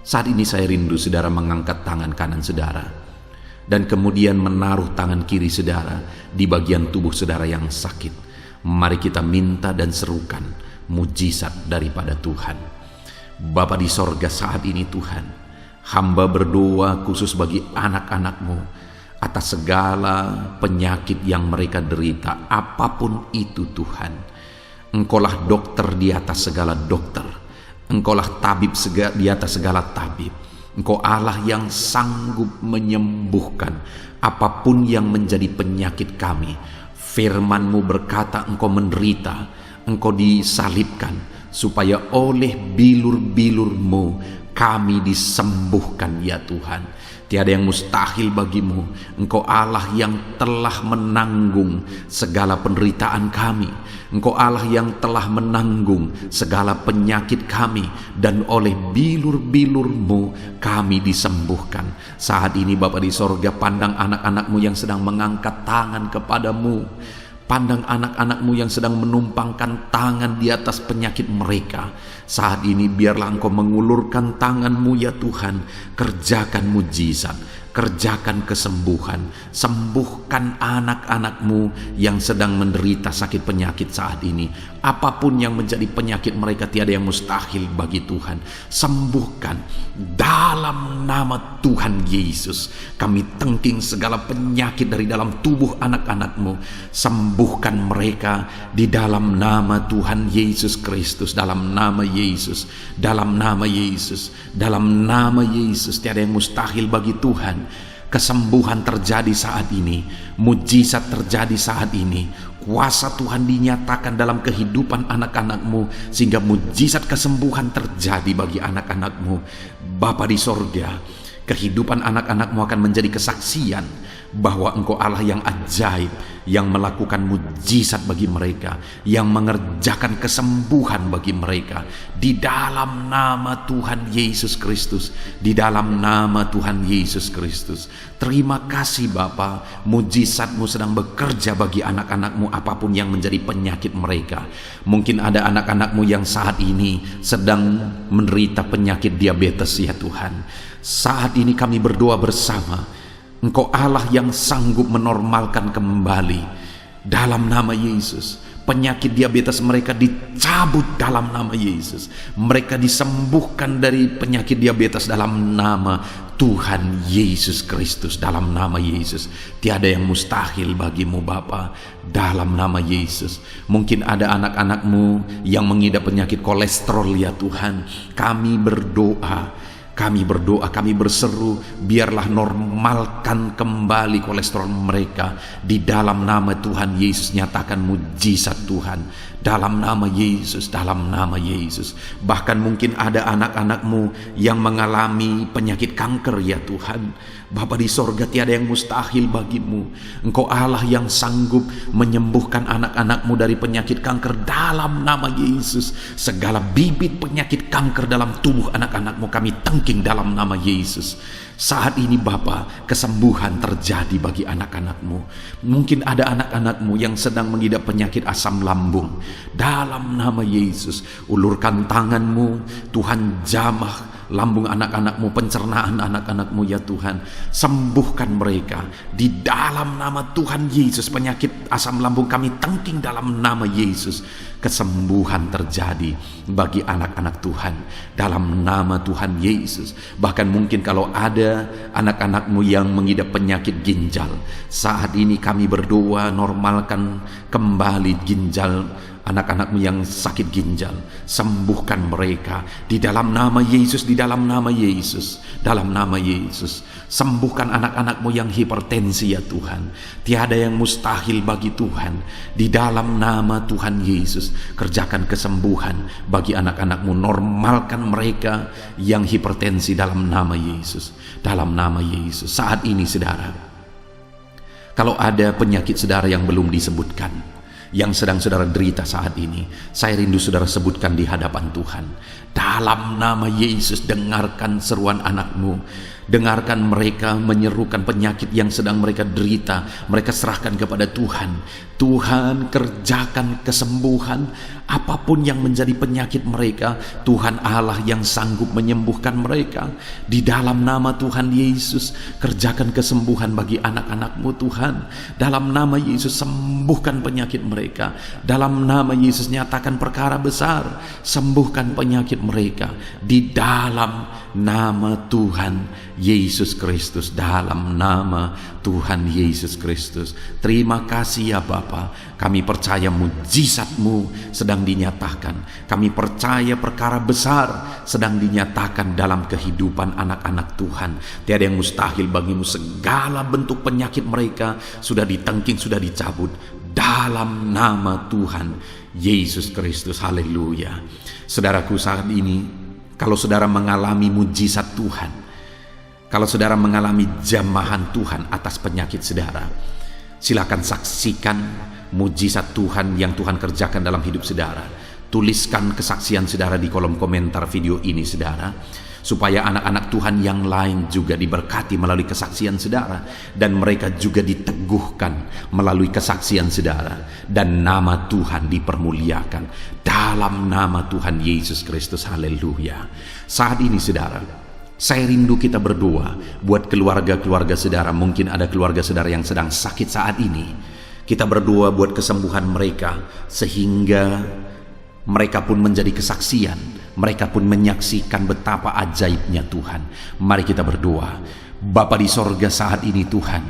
Saat ini saya rindu saudara mengangkat tangan kanan saudara dan kemudian menaruh tangan kiri saudara di bagian tubuh saudara yang sakit. Mari kita minta dan serukan mujizat daripada Tuhan. Bapa di sorga, saat ini Tuhan, hamba berdoa khusus bagi anak-anak-Mu atas segala penyakit yang mereka derita, apapun itu Tuhan. Engkaulah dokter di atas segala dokter, Engkaulah tabib di atas segala tabib. Engkau Allah yang sanggup menyembuhkan apapun yang menjadi penyakit kami. Firman-Mu berkata Engkau menderita, Engkau disalibkan, supaya oleh bilur-bilur-Mu kami disembuhkan ya Tuhan. Tiada yang mustahil bagimu. Engkau Allah yang telah menanggung segala penderitaan kami. Engkau Allah yang telah menanggung segala penyakit kami, dan oleh bilur-bilur-Mu kami disembuhkan. Saat ini Bapa di sorga, pandang anak-anak-Mu yang sedang mengangkat tangan kepadamu. Pandang anak-anak-Mu yang sedang menumpangkan tangan di atas penyakit mereka. Saat ini biarlah Engkau mengulurkan tangan-Mu ya Tuhan. Kerjakan mujizat, kerjakan kesembuhan. Sembuhkan anak-anak-Mu yang sedang menderita sakit penyakit saat ini. Apapun yang menjadi penyakit mereka, tiada yang mustahil bagi Tuhan. Sembuhkan dalam nama Tuhan Yesus. Kami tengking segala penyakit dari dalam tubuh anak-anak-Mu. Sembuhkan mereka di dalam nama Tuhan Yesus Kristus. Dalam nama Yesus, dalam nama Yesus, dalam nama Yesus. Tiada yang mustahil bagi Tuhan. Kesembuhan terjadi saat ini, mujizat terjadi saat ini. Kuasa Tuhan dinyatakan dalam kehidupan anak-anak-Mu, sehingga mujizat kesembuhan terjadi bagi anak-anak-Mu. Bapa di sorga, kehidupan anak-anak-Mu akan menjadi kesaksian bahwa Engkau Allah yang ajaib, yang melakukan mujizat bagi mereka, yang mengerjakan kesembuhan bagi mereka. Di dalam nama Tuhan Yesus Kristus, di dalam nama Tuhan Yesus Kristus. Terima kasih Bapa, mujizat-Mu sedang bekerja bagi anak-anak-Mu apapun yang menjadi penyakit mereka. Mungkin ada anak-anak-Mu yang saat ini sedang menderita penyakit diabetes ya Tuhan. Saat ini kami berdoa bersama, Engkau Allah yang sanggup menormalkan kembali. Dalam nama Yesus, penyakit diabetes mereka dicabut dalam nama Yesus. Mereka disembuhkan dari penyakit diabetes dalam nama Tuhan Yesus Kristus. Dalam nama Yesus, tiada yang mustahil bagimu Bapa. Dalam nama Yesus, mungkin ada anak-anak-Mu yang mengidap penyakit kolesterol ya Tuhan. Kami berdoa, kami berseru, biarlah normalkan kembali kolesterol mereka. Di dalam nama Tuhan Yesus, nyatakan mujizat Tuhan. Dalam nama Yesus, dalam nama Yesus. Bahkan mungkin ada anak-anak-Mu yang mengalami penyakit kanker ya Tuhan. Bapa di sorga, tiada yang mustahil bagimu. Engkau Allah yang sanggup menyembuhkan anak-anak-Mu dari penyakit kanker. Dalam nama Yesus, segala bibit penyakit kanker dalam tubuh anak-anak-Mu kami tengking dalam nama Yesus. Saat ini Bapa, kesembuhan terjadi bagi anak-anak-Mu. Mungkin ada anak-anak-Mu yang sedang mengidap penyakit asam lambung. Dalam nama Yesus, ulurkan tangan-Mu, Tuhan jamah lambung anak-anakmu, pencernaan anak-anakmu ya Tuhan. Sembuhkan mereka di dalam nama Tuhan Yesus. Penyakit asam lambung kami tangking dalam nama Yesus. Kesembuhan terjadi bagi anak-anak Tuhan dalam nama Tuhan Yesus. Bahkan mungkin kalau ada anak-anakmu yang mengidap penyakit ginjal, saat ini kami berdoa normalkan kembali ginjal anak-anakmu yang sakit ginjal. Sembuhkan mereka di dalam nama Yesus, di dalam nama Yesus, dalam nama Yesus. Sembuhkan anak-anakmu yang hipertensi ya Tuhan. Tiada yang mustahil bagi Tuhan. Di dalam nama Tuhan Yesus, kerjakan kesembuhan bagi anak-anakmu. Normalkan mereka yang hipertensi dalam nama Yesus, dalam nama Yesus. Saat ini saudara, kalau ada penyakit saudara yang belum disebutkan, yang sedang saudara derita saat ini, saya rindu saudara sebutkan di hadapan Tuhan. Dalam nama Yesus, dengarkan seruan anakmu. Dengarkan mereka menyerukan penyakit yang sedang mereka derita. Mereka serahkan kepada Tuhan. Tuhan kerjakan kesembuhan. Apapun yang menjadi penyakit mereka, Tuhan Allah yang sanggup menyembuhkan mereka. Di dalam nama Tuhan Yesus, kerjakan kesembuhan bagi anak-anakmu Tuhan. Dalam nama Yesus, sembuhkan penyakit mereka. Dalam nama Yesus, nyatakan perkara besar. Sembuhkan penyakit mereka. Di dalam nama Tuhan Yesus Kristus, dalam nama Tuhan Yesus Kristus. Terima kasih ya Bapa. Kami percaya mujizat-Mu sedang dinyatakan. Kami percaya perkara besar sedang dinyatakan dalam kehidupan anak-anak Tuhan. Tiada yang mustahil bagimu. Segala bentuk penyakit mereka sudah ditengking, sudah dicabut dalam nama Tuhan Yesus Kristus. Haleluya. Saudaraku, saat ini kalau saudara mengalami mujizat Tuhan, kalau saudara mengalami jamahan Tuhan atas penyakit saudara, silakan saksikan mujizat Tuhan yang Tuhan kerjakan dalam hidup saudara. Tuliskan kesaksian saudara di kolom komentar video ini saudara, supaya anak-anak Tuhan yang lain juga diberkati melalui kesaksian saudara, dan mereka juga diteguhkan melalui kesaksian saudara, dan nama Tuhan dipermuliakan dalam nama Tuhan Yesus Kristus. Haleluya. Saat ini saudara, saya rindu kita berdoa buat keluarga-keluarga saudara. Mungkin ada keluarga saudara yang sedang sakit saat ini. Kita berdoa buat kesembuhan mereka, sehingga mereka pun menjadi kesaksian. Mereka pun menyaksikan betapa ajaibnya Tuhan. Mari kita berdoa. Bapa di sorga, saat ini Tuhan,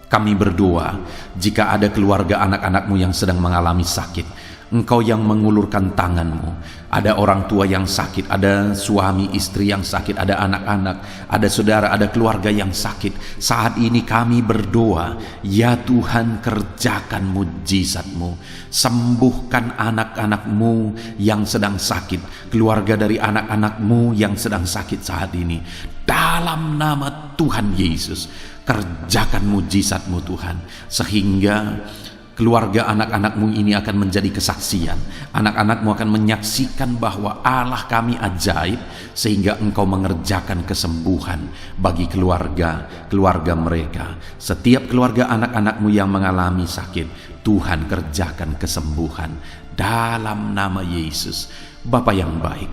kami berdoa jika ada keluarga anak-anakmu yang sedang mengalami sakit, Engkau yang mengulurkan tanganmu. Ada orang tua yang sakit, ada suami istri yang sakit, ada anak-anak, ada saudara, ada keluarga yang sakit. Saat ini kami berdoa, ya Tuhan, kerjakan mujizat-Mu. Sembuhkan anak-anak-Mu yang sedang sakit, keluarga dari anak-anak-Mu yang sedang sakit saat ini. Dalam nama Tuhan Yesus, kerjakan mujizat-Mu Tuhan, sehingga keluarga anak-anakmu ini akan menjadi kesaksian. Anak-anakmu akan menyaksikan bahwa Allah kami ajaib, sehingga Engkau mengerjakan kesembuhan bagi keluarga mereka. Setiap keluarga anak-anakmu yang mengalami sakit, Tuhan kerjakan kesembuhan dalam nama Yesus. Bapa yang baik,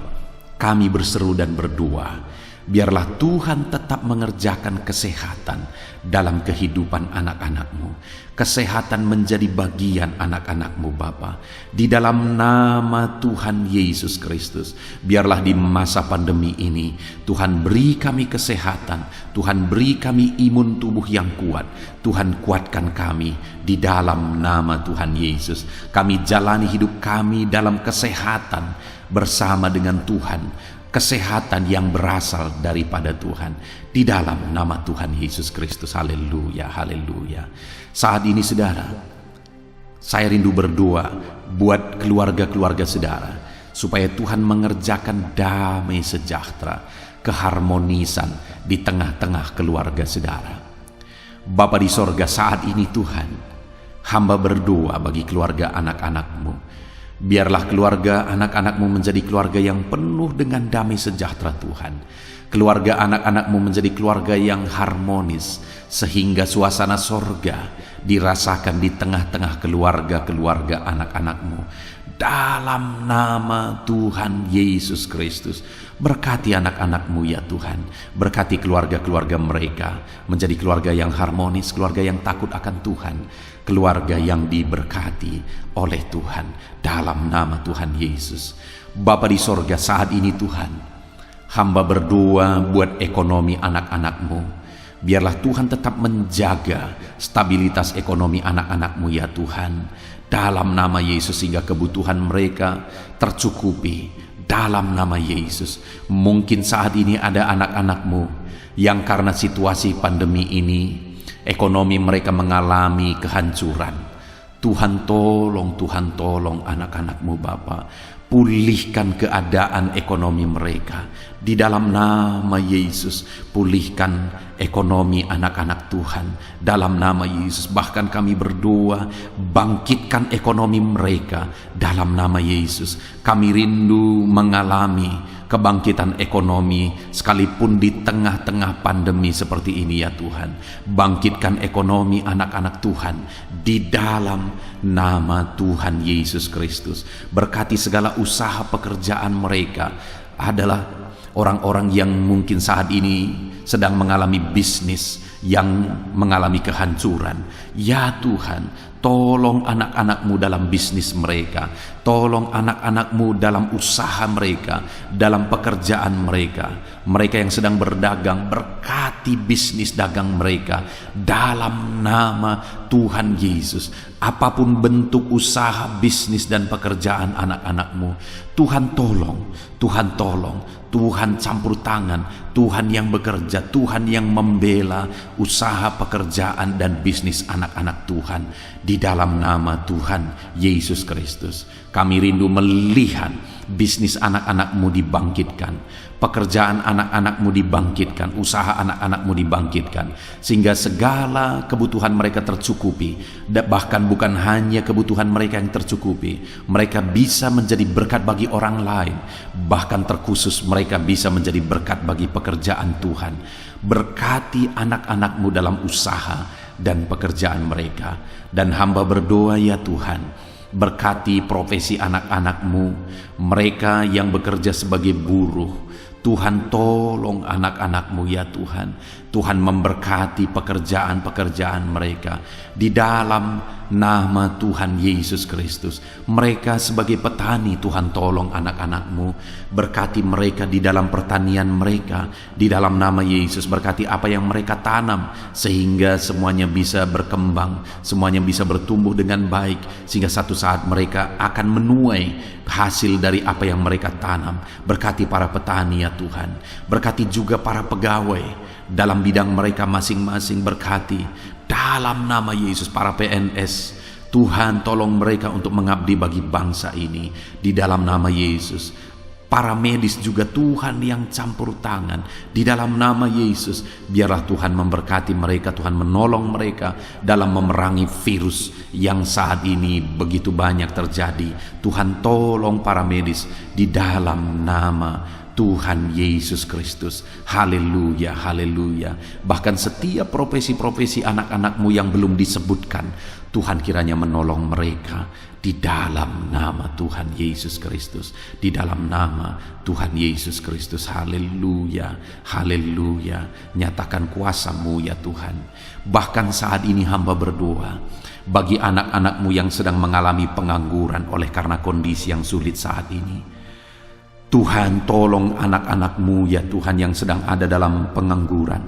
kami berseru dan berdoa, biarlah Tuhan tetap mengerjakan kesehatan dalam kehidupan anak-anakmu. Kesehatan menjadi bagian anak-anakmu Bapa. Di dalam nama Tuhan Yesus Kristus, biarlah di masa pandemi ini Tuhan beri kami kesehatan, Tuhan beri kami imun tubuh yang kuat. Tuhan kuatkan kami di dalam nama Tuhan Yesus. Kami jalani hidup kami dalam kesehatan bersama dengan Tuhan, kesehatan yang berasal daripada Tuhan, di dalam nama Tuhan Yesus Kristus. Haleluya, haleluya. Saat ini saudara, saya rindu berdoa buat keluarga-keluarga saudara, supaya Tuhan mengerjakan damai sejahtera, keharmonisan di tengah-tengah keluarga saudara. Bapa di sorga, saat ini Tuhan, hamba berdoa bagi keluarga anak-anakmu. Biarlah keluarga anak-anakmu menjadi keluarga yang penuh dengan damai sejahtera Tuhan. Keluarga anak-anakmu menjadi keluarga yang harmonis, sehingga suasana sorga dirasakan di tengah-tengah keluarga-keluarga anak-anakmu. dalam nama Tuhan Yesus Kristus. Berkati anak-anak-Mu ya Tuhan, berkati keluarga-keluarga mereka menjadi keluarga yang harmonis, keluarga yang takut akan Tuhan, keluarga yang diberkati oleh Tuhan dalam nama Tuhan Yesus. Bapa di sorga, saat ini Tuhan, hamba berdoa buat ekonomi anak-anak-Mu. Biarlah Tuhan tetap menjaga stabilitas ekonomi anak-anak-Mu ya Tuhan, dalam nama Yesus, sehingga kebutuhan mereka tercukupi dalam nama Yesus. Mungkin saat ini ada anak-anak-Mu yang karena situasi pandemi ini ekonomi mereka mengalami kehancuran. Tuhan tolong anak-anak-Mu Bapa, pulihkan keadaan ekonomi mereka di dalam nama Yesus. Pulihkan ekonomi anak-anak Tuhan dalam nama Yesus. Bahkan kami berdoa, bangkitkan ekonomi mereka dalam nama Yesus. Kami rindu mengalami kebangkitan ekonomi sekalipun di tengah-tengah pandemi seperti ini ya Tuhan. Bangkitkan ekonomi anak-anak Tuhan di dalam nama Tuhan Yesus Kristus. Berkati segala usaha pekerjaan mereka. Adalah orang-orang yang mungkin saat ini sedang mengalami bisnis yang mengalami kehancuran. Ya Tuhan, tolong anak-anak-Mu dalam bisnis mereka, tolong anak-anak-Mu dalam usaha mereka, dalam pekerjaan mereka. Mereka yang sedang berdagang, berkati bisnis dagang mereka dalam nama Tuhan Yesus. Apapun bentuk usaha, bisnis dan pekerjaan anak-anak-Mu, Tuhan tolong, Tuhan tolong, Tuhan campur tangan, Tuhan yang bekerja, Tuhan yang membela usaha, pekerjaan dan bisnis anak-anak Tuhan di dalam nama Tuhan Yesus Kristus. Kami rindu melihat bisnis anak-anak-Mu dibangkitkan, pekerjaan anak-anak-Mu dibangkitkan, usaha anak-anak-Mu dibangkitkan, sehingga segala kebutuhan mereka tercukupi. Bahkan bukan hanya kebutuhan mereka yang tercukupi, mereka bisa menjadi berkat bagi orang lain. Bahkan terkhusus mereka bisa menjadi berkat bagi pekerjaan Tuhan. Berkati anak-anak-Mu dalam usaha dan pekerjaan mereka. Dan hamba berdoa ya Tuhan, berkati profesi anak-anak-Mu, mereka yang bekerja sebagai buruh. Tuhan tolong anak-anak-Mu ya Tuhan. Tuhan memberkati pekerjaan-pekerjaan mereka di dalam nama Tuhan Yesus Kristus. Mereka sebagai petani, Tuhan tolong anak-anak-Mu, berkati mereka di dalam pertanian mereka di dalam nama Yesus. Berkati apa yang mereka tanam sehingga semuanya bisa berkembang, semuanya bisa bertumbuh dengan baik, sehingga satu saat mereka akan menuai hasil dari apa yang mereka tanam. Berkati para petani ya Tuhan, berkati juga para pegawai dalam bidang mereka masing-masing. Berkati dalam nama Yesus para PNS, Tuhan tolong mereka untuk mengabdi bagi bangsa ini di dalam nama Yesus. Para medis juga Tuhan yang campur tangan di dalam nama Yesus. Biarlah Tuhan memberkati mereka, Tuhan menolong mereka dalam memerangi virus yang saat ini begitu banyak terjadi. Tuhan tolong para medis di dalam nama Tuhan Yesus Kristus. Haleluya, haleluya. Bahkan setiap profesi-profesi anak-anak-Mu yang belum disebutkan, Tuhan kiranya menolong mereka di dalam nama Tuhan Yesus Kristus. Di dalam nama Tuhan Yesus Kristus. Haleluya, haleluya. Nyatakan kuasa-Mu ya Tuhan. Bahkan saat ini hamba berdoa bagi anak-anak-Mu yang sedang mengalami pengangguran oleh karena kondisi yang sulit saat ini. Tuhan tolong anak-anak-Mu ya Tuhan yang sedang ada dalam pengangguran.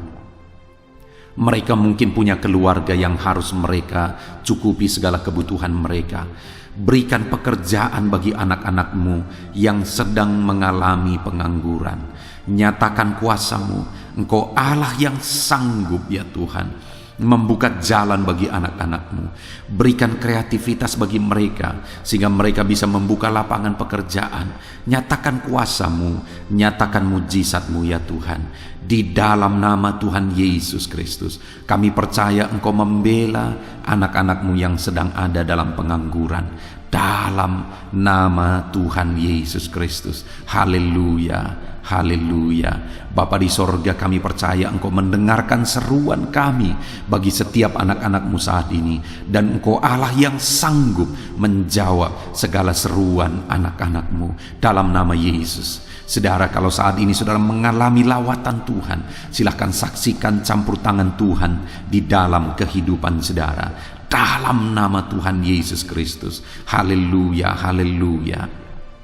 Mereka mungkin punya keluarga yang harus mereka cukupi segala kebutuhan mereka. Berikan pekerjaan bagi anak-anak-Mu yang sedang mengalami pengangguran. Nyatakan kuasa-Mu. Engkau Allah yang sanggup ya Tuhan membuka jalan bagi anak-anak-Mu. Berikan kreativitas bagi mereka sehingga mereka bisa membuka lapangan pekerjaan. Nyatakan kuasa-Mu, nyatakan mujizat-Mu ya Tuhan. Di dalam nama Tuhan Yesus Kristus, kami percaya Engkau membela anak-anak-Mu yang sedang ada dalam pengangguran. dalam nama Tuhan Yesus Kristus. Haleluya, haleluya. Bapa di sorga, kami percaya Engkau mendengarkan seruan kami bagi setiap anak-anak-Mu saat ini, dan Engkau Allah yang sanggup menjawab segala seruan anak-anak-Mu dalam nama Yesus. Saudara, kalau saat ini saudara mengalami lawatan Tuhan, silahkan saksikan campur tangan Tuhan di dalam kehidupan saudara, dalam nama Tuhan Yesus Kristus. Haleluya, haleluya.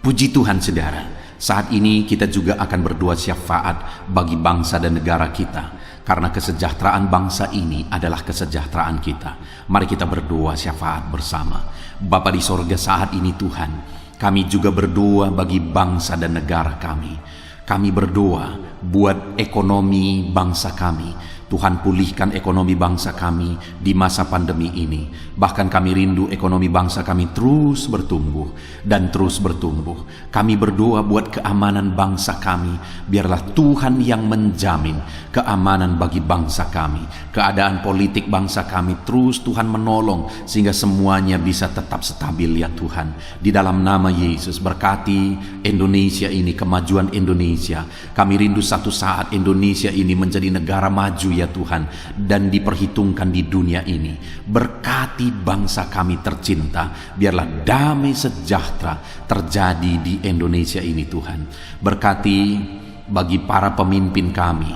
Puji Tuhan saudara. Saat ini kita juga akan berdoa syafaat bagi bangsa dan negara kita, karena kesejahteraan bangsa ini adalah kesejahteraan kita. Mari kita berdoa syafaat bersama. Bapa di sorga, saat ini Tuhan, kami juga berdoa bagi bangsa dan negara kami. Kami berdoa buat ekonomi bangsa kami. Tuhan, pulihkan ekonomi bangsa kami di masa pandemi ini. Bahkan kami rindu ekonomi bangsa kami terus bertumbuh dan terus bertumbuh. Kami berdoa buat keamanan bangsa kami. Biarlah Tuhan yang menjamin keamanan bagi bangsa kami. Keadaan politik bangsa kami terus Tuhan menolong sehingga semuanya bisa tetap stabil ya Tuhan. Di dalam nama Yesus, berkati Indonesia ini, kemajuan Indonesia. Kami rindu satu saat Indonesia ini menjadi negara maju ya Tuhan, dan diperhitungkan di dunia ini. Berkati bangsa kami tercinta, biarlah damai sejahtera terjadi di Indonesia ini Tuhan. Berkati bagi para pemimpin kami,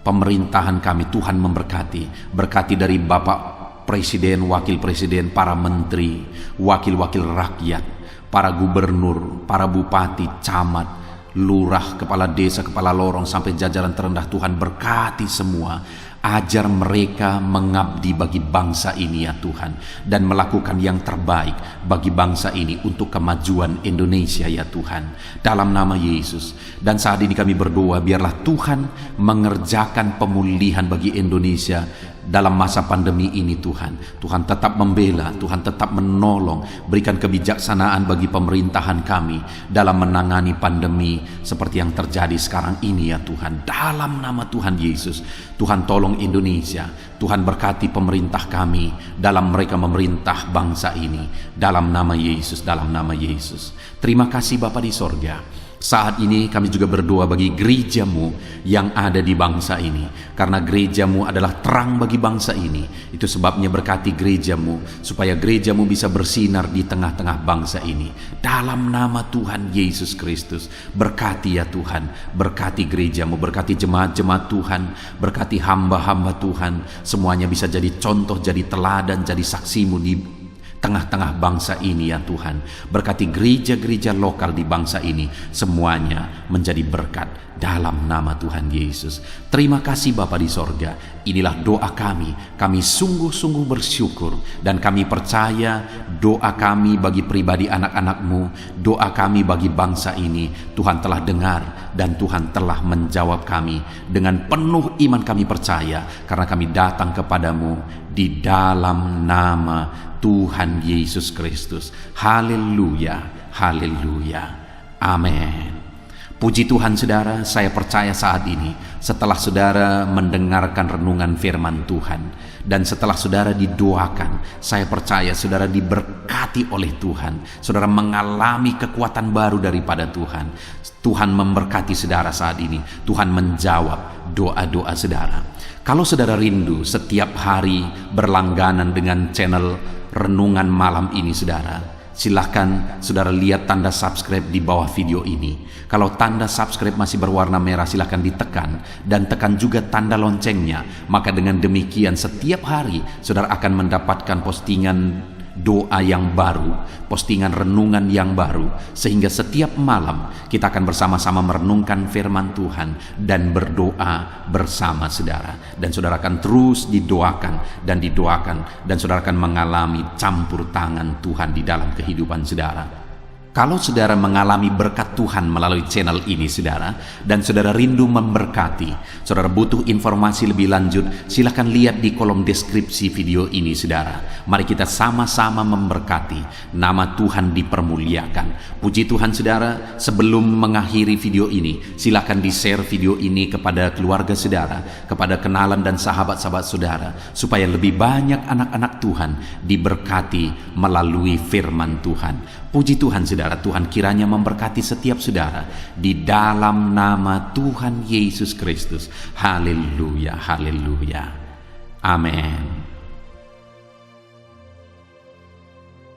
pemerintahan kami, Tuhan memberkati. Berkati dari Bapak Presiden, Wakil Presiden, para menteri, wakil-wakil rakyat, para gubernur, para bupati, camat, lurah, kepala desa, kepala lorong, sampai jajaran terendah. Tuhan berkati semua. Ajar mereka mengabdi bagi bangsa ini ya Tuhan, dan melakukan yang terbaik bagi bangsa ini untuk kemajuan Indonesia ya Tuhan, dalam nama Yesus. Dan saat ini kami berdoa, biarlah Tuhan mengerjakan pemulihan bagi Indonesia dalam masa pandemi ini Tuhan. Tuhan tetap membela, Tuhan tetap menolong. Berikan kebijaksanaan bagi pemerintahan kami dalam menangani pandemi seperti yang terjadi sekarang ini ya Tuhan, dalam nama Tuhan Yesus. Tuhan tolong Indonesia. Tuhan berkati pemerintah kami dalam mereka memerintah bangsa ini, dalam nama Yesus, dalam nama Yesus. Terima kasih Bapa di sorga. Saat ini kami juga berdoa bagi gereja-Mu yang ada di bangsa ini, karena gereja-Mu adalah terang bagi bangsa ini. Itu sebabnya berkati gereja-Mu, supaya gereja-Mu bisa bersinar di tengah-tengah bangsa ini. Dalam nama Tuhan Yesus Kristus, berkati ya Tuhan, berkati gereja-Mu, berkati jemaat-jemaat Tuhan, berkati hamba-hamba Tuhan. Semuanya bisa jadi contoh, jadi teladan, jadi saksi-Mu di tengah-tengah bangsa ini ya Tuhan. Berkati gereja-gereja lokal di bangsa ini, semuanya menjadi berkat dalam nama Tuhan Yesus. Terima kasih Bapa di sorga. Inilah doa kami. Kami sungguh-sungguh bersyukur, dan kami percaya doa kami bagi pribadi anak-anak-Mu, doa kami bagi bangsa ini, Tuhan telah dengar dan Tuhan telah menjawab kami. Dengan penuh iman kami percaya, karena kami datang kepadamu di dalam nama Tuhan Yesus Kristus. Haleluya, haleluya, amin. Puji Tuhan saudara, saya percaya saat ini setelah saudara mendengarkan renungan firman Tuhan, dan setelah saudara didoakan, saya percaya saudara diberkati oleh Tuhan. Saudara mengalami kekuatan baru daripada Tuhan. Tuhan memberkati saudara saat ini. Tuhan menjawab doa-doa saudara. Kalau saudara rindu setiap hari berlangganan dengan channel renungan malam ini saudara, silahkan saudara lihat tanda subscribe di bawah video ini. Kalau tanda subscribe masih berwarna merah, silahkan ditekan, dan tekan juga tanda loncengnya. Maka dengan demikian setiap hari saudara akan mendapatkan postingan doa yang baru, postingan renungan yang baru, sehingga setiap malam kita akan bersama-sama merenungkan firman Tuhan dan berdoa bersama saudara. Dan saudara akan terus didoakan dan didoakan, dan saudara akan mengalami campur tangan Tuhan di dalam kehidupan saudara. Kalau saudara mengalami berkat Tuhan melalui channel ini saudara, dan saudara rindu memberkati, saudara butuh informasi lebih lanjut, silakan lihat di kolom deskripsi video ini saudara. Mari kita sama-sama memberkati, nama Tuhan dipermuliakan. Puji Tuhan saudara, sebelum mengakhiri video ini, silakan di-share video ini kepada keluarga saudara, kepada kenalan dan sahabat-sahabat saudara, supaya lebih banyak anak-anak Tuhan diberkati melalui firman Tuhan. Puji Tuhan saudara, Tuhan kiranya memberkati setiap saudara di dalam nama Tuhan Yesus Kristus. Haleluya, haleluya. Amin.